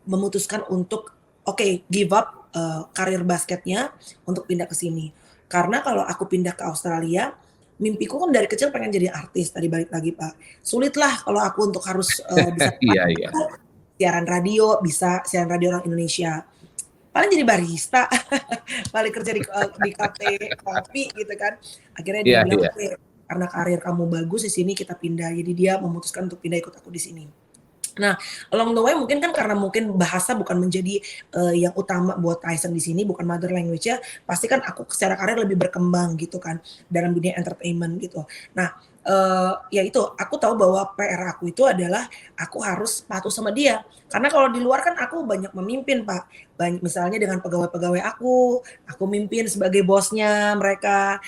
memutuskan untuk, oke, give up, karir basketnya untuk pindah ke sini. Karena kalau aku pindah ke Australia, mimpiku kan dari kecil pengen jadi artis, tadi balik lagi, Pak. Sulitlah kalau aku untuk harus, bisa Iya, iya. siaran radio, bisa siaran radio orang Indonesia. Paling jadi barista, paling kerja di kafe kopi gitu kan. Akhirnya dia Iya, bilang, iya. "Oke, karena karir kamu bagus di sini kita pindah." Jadi dia memutuskan untuk pindah ikut aku di sini. Nah, along the way mungkin kan karena mungkin bahasa bukan menjadi, yang utama buat Tyson di sini, bukan mother language-nya, pasti kan aku secara karir lebih berkembang gitu kan, dalam dunia entertainment gitu. Nah, ya itu, aku tahu bahwa PR aku itu adalah aku harus patuh sama dia. Karena kalau di luar kan aku banyak memimpin, Pak. Misalnya dengan pegawai-pegawai aku mimpin sebagai bosnya mereka,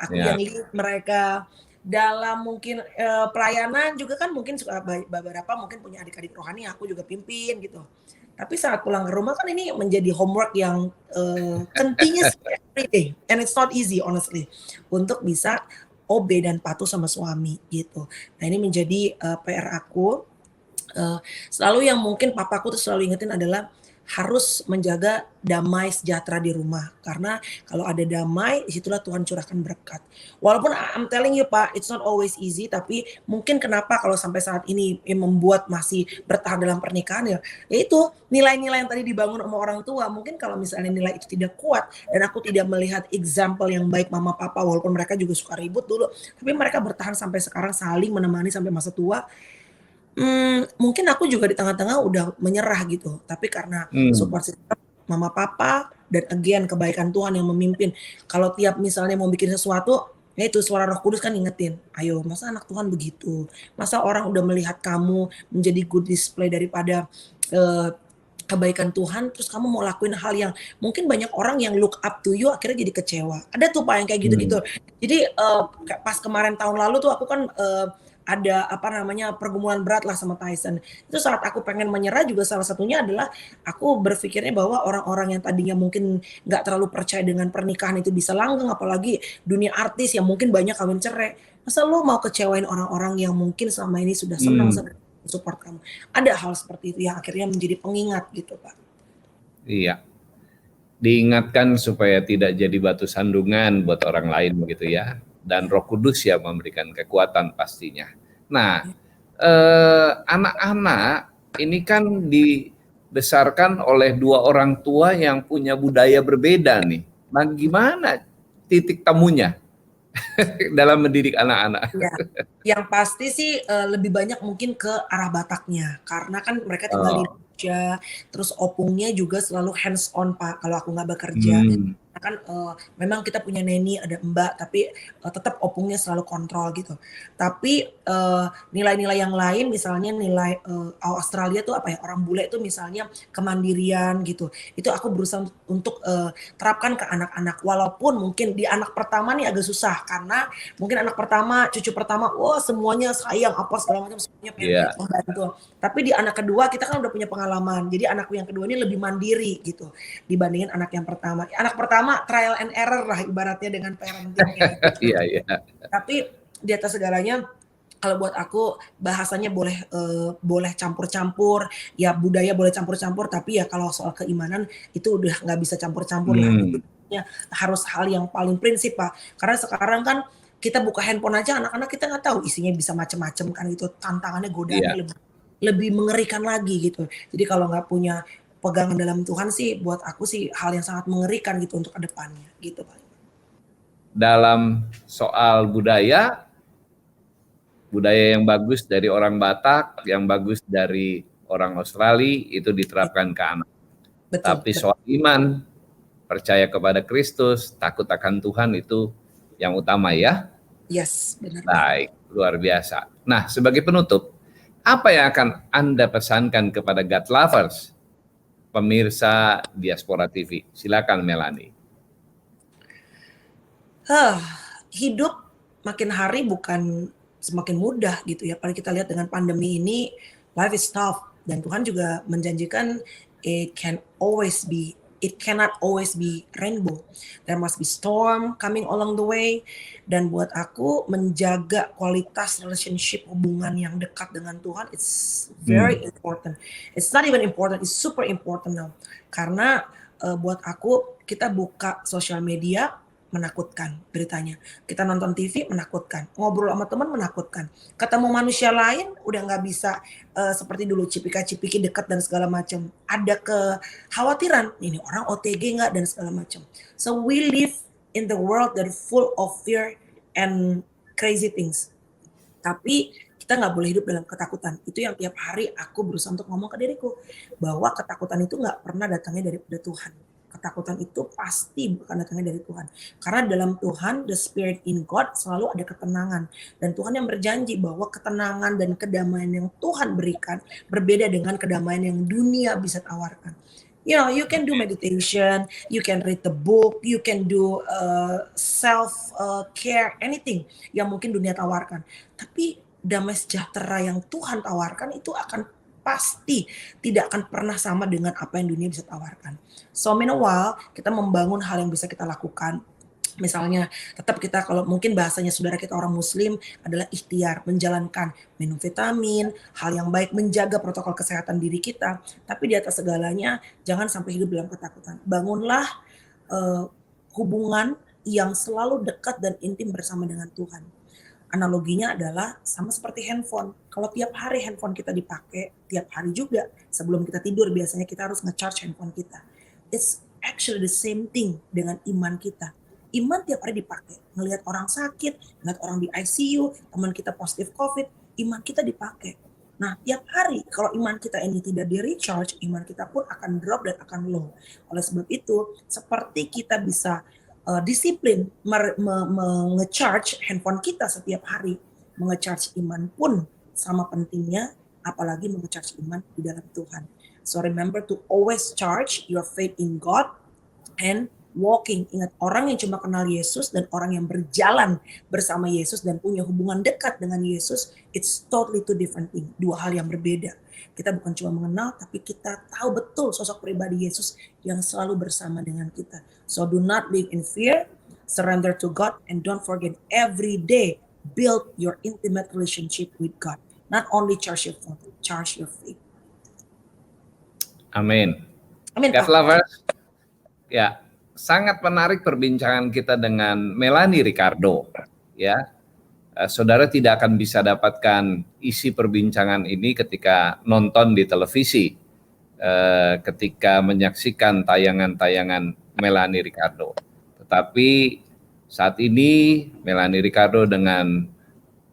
aku Ya. yang lead mereka. Dalam mungkin, pelayanan juga kan mungkin suka beberapa mungkin punya adik-adik rohani aku juga pimpin gitu. Tapi saat pulang ke rumah kan ini menjadi homework yang, continuous every day and it's not easy honestly untuk bisa obey dan patuh sama suami gitu. Nah ini menjadi, PR aku, selalu yang mungkin papaku tuh selalu ingetin adalah harus menjaga damai sejahtera di rumah. Karena kalau ada damai, di situlah Tuhan curahkan berkat. Walaupun I'm telling you Pak, it's not always easy, tapi mungkin kenapa kalau sampai saat ini yang membuat masih bertahan dalam pernikahan ya, yaitu nilai-nilai yang tadi dibangun sama orang tua. Mungkin kalau misalnya nilai itu tidak kuat dan aku tidak melihat example yang baik mama papa, walaupun mereka juga suka ribut dulu, tapi mereka bertahan sampai sekarang saling menemani sampai masa tua. Mungkin aku juga di tengah-tengah udah menyerah gitu, tapi karena Hmm. support system mama papa dan again kebaikan Tuhan yang memimpin. Kalau tiap misalnya mau bikin sesuatu, ya itu suara Roh Kudus kan ngingetin, "Ayo, masa anak Tuhan begitu? Masa orang udah melihat kamu menjadi good display daripada, eee, kebaikan Tuhan, terus kamu mau lakuin hal yang mungkin banyak orang yang look up to you akhirnya jadi kecewa." Ada tuh Pak yang kayak Hmm. gitu-gitu. Jadi, pas kemarin tahun lalu tuh aku kan, ada apa namanya, pergumulan berat lah sama Tyson. Itu saat aku pengen menyerah juga salah satunya adalah aku berpikirnya bahwa orang-orang yang tadinya mungkin nggak terlalu percaya dengan pernikahan itu bisa langgeng, apalagi dunia artis yang mungkin banyak kawin cerai. Masa lo mau kecewain orang-orang yang mungkin selama ini sudah senang Hmm. support kamu. Ada hal seperti itu yang akhirnya menjadi pengingat gitu, Pak. Iya. Diingatkan supaya tidak jadi batu sandungan buat orang lain begitu ya. Dan Roh Kudus yang memberikan kekuatan pastinya. Nah, anak-anak ini kan dibesarkan oleh dua orang tua yang punya budaya berbeda nih. Nah, gimana titik temunya dalam mendidik anak-anak? Iya, yang pasti sih, lebih banyak mungkin ke arah Bataknya, karena kan mereka tinggal di Oh. Indonesia, terus opungnya juga selalu hands on, Pak, kalau aku nggak bekerja. Hmm. Karena kan, memang kita punya neni, ada mbak, tapi, tetap opungnya selalu kontrol gitu. Tapi, nilai-nilai yang lain misalnya nilai, Australia tuh apa ya, orang bule tuh misalnya kemandirian gitu, itu aku berusaha untuk, terapkan ke anak-anak. Walaupun mungkin di anak pertama nih agak susah, karena mungkin anak pertama, cucu pertama, wah semuanya sayang, apa segala macam, semuanya pengen Iya. membantu. Tapi di anak kedua kita kan udah punya pengalaman, jadi anakku yang kedua ini lebih mandiri gitu, dibandingin anak yang pertama. Anak pertama trial and error lah ibaratnya dengan parenting-nya gitu. Iya, iya. Tapi di atas segalanya, kalau buat aku bahasanya boleh campur-campur, ya budaya boleh campur-campur, tapi ya kalau soal keimanan itu udah nggak bisa campur-campur lah. Itu Hmm. harus hal yang paling prinsip, Pak. Karena sekarang kan kita buka handphone aja anak-anak kita nggak tahu isinya bisa macam-macam kan gitu, tantangannya, godaannya Iya. lebih lebih mengerikan lagi gitu. Jadi kalau nggak punya pegangan dalam Tuhan sih, buat aku sih hal yang sangat mengerikan gitu untuk ke depannya, gitu paling. Dalam soal budaya yang bagus dari orang Batak, yang bagus dari orang Australia itu diterapkan ke anak. Betul, Tapi soal iman, percaya kepada Kristus, takut akan Tuhan itu yang utama ya. Yes, benar. Baik, luar biasa. Nah, sebagai penutup, apa yang akan Anda pesankan kepada God lovers, pemirsa Diaspora TV? Silakan Melanie. Hidup makin hari bukan semakin mudah gitu ya. Apalagi kita lihat dengan pandemi ini, life is tough. Dan Tuhan juga menjanjikan it cannot always be rainbow. There must be storm coming along the way. Dan buat aku menjaga kualitas relationship hubungan yang dekat dengan Tuhan, it's very important. It's not even important, it's super important now. Karena buat aku kita buka sosial media menakutkan beritanya. Kita nonton TV menakutkan. Ngobrol sama teman menakutkan. Ketemu manusia lain udah nggak bisa seperti dulu cipika-cipiki dekat dan segala macam. Ada kekhawatiran, ini orang OTG nggak dan segala macam. So we live in the world that full of fear and crazy things. Tapi kita nggak boleh hidup dalam ketakutan. Itu yang tiap hari aku berusaha untuk ngomong ke diriku. Bahwa ketakutan itu nggak pernah datangnya daripada Tuhan. Ketakutan itu pasti bukan datangnya dari Tuhan. Karena dalam Tuhan, the spirit in God selalu ada ketenangan. Dan Tuhan yang berjanji bahwa ketenangan dan kedamaian yang Tuhan berikan berbeda dengan kedamaian yang dunia bisa tawarkan. You know, you can do meditation, you can read the book, you can do self care, anything yang mungkin dunia tawarkan. Tapi damai sejahtera yang Tuhan tawarkan itu akan pasti tidak akan pernah sama dengan apa yang dunia bisa tawarkan. So meanwhile, kita membangun hal yang bisa kita lakukan. Misalnya, tetap kita kalau mungkin bahasanya saudara kita orang muslim adalah ikhtiar, menjalankan, minum vitamin, hal yang baik, menjaga protokol kesehatan diri kita. Tapi di atas segalanya, jangan sampai hidup dalam ketakutan. Bangunlah hubungan yang selalu dekat dan intim bersama dengan Tuhan. Analoginya adalah sama seperti handphone. Kalau tiap hari handphone kita dipakai, tiap hari juga sebelum kita tidur biasanya kita harus nge-charge handphone kita. It's actually the same thing dengan iman kita. Iman tiap hari dipakai. Ngelihat orang sakit, ngelihat orang di ICU, teman kita positif COVID, iman kita dipakai. Nah, tiap hari kalau iman kita ini tidak di-recharge, iman kita pun akan drop dan akan low. Oleh sebab itu, seperti kita bisa disiplin menge-charge handphone kita setiap hari, menge-charge iman pun sama pentingnya, apalagi menge-charge iman di dalam Tuhan. So remember to always charge your faith in God and walking. Ingat, orang yang cuma kenal Yesus dan orang yang berjalan bersama Yesus dan punya hubungan dekat dengan Yesus, it's totally two different thing. Dua hal yang berbeda. Kita bukan cuma mengenal, tapi kita tahu betul sosok pribadi Yesus yang selalu bersama dengan kita. So do not live in fear, surrender to God, and don't forget every day build your intimate relationship with God. Not only charge your phone, charge your faith. Amin. Amin. God lovers, ya, sangat menarik perbincangan kita dengan Melanie Ricardo. Ya, saudara tidak akan bisa dapatkan isi perbincangan ini ketika nonton di televisi, ketika menyaksikan tayangan-tayangan Melanie Ricardo. Tetapi saat ini Melanie Ricardo dengan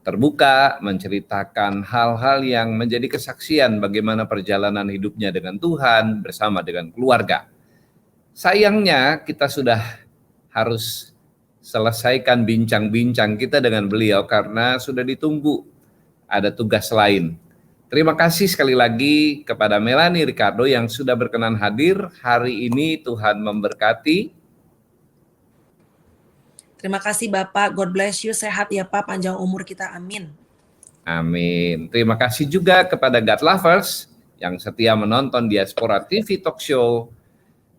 terbuka menceritakan hal-hal yang menjadi kesaksian bagaimana perjalanan hidupnya dengan Tuhan bersama dengan keluarga. Sayangnya kita sudah harus selesaikan bincang-bincang kita dengan beliau karena sudah ditunggu ada tugas lain. Terima kasih sekali lagi kepada Melanie Ricardo yang sudah berkenan hadir hari ini. Tuhan memberkati. Terima kasih Bapak, God bless you, sehat ya Pak, panjang umur kita, amin. Amin. Terima kasih juga kepada God lovers yang setia menonton Diaspora TV Talk Show.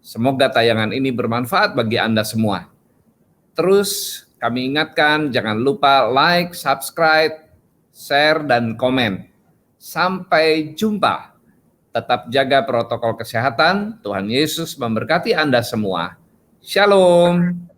Semoga tayangan ini bermanfaat bagi Anda semua. Terus kami ingatkan jangan lupa like, subscribe, share, dan komen. Sampai jumpa. Tetap jaga protokol kesehatan. Tuhan Yesus memberkati Anda semua. Shalom.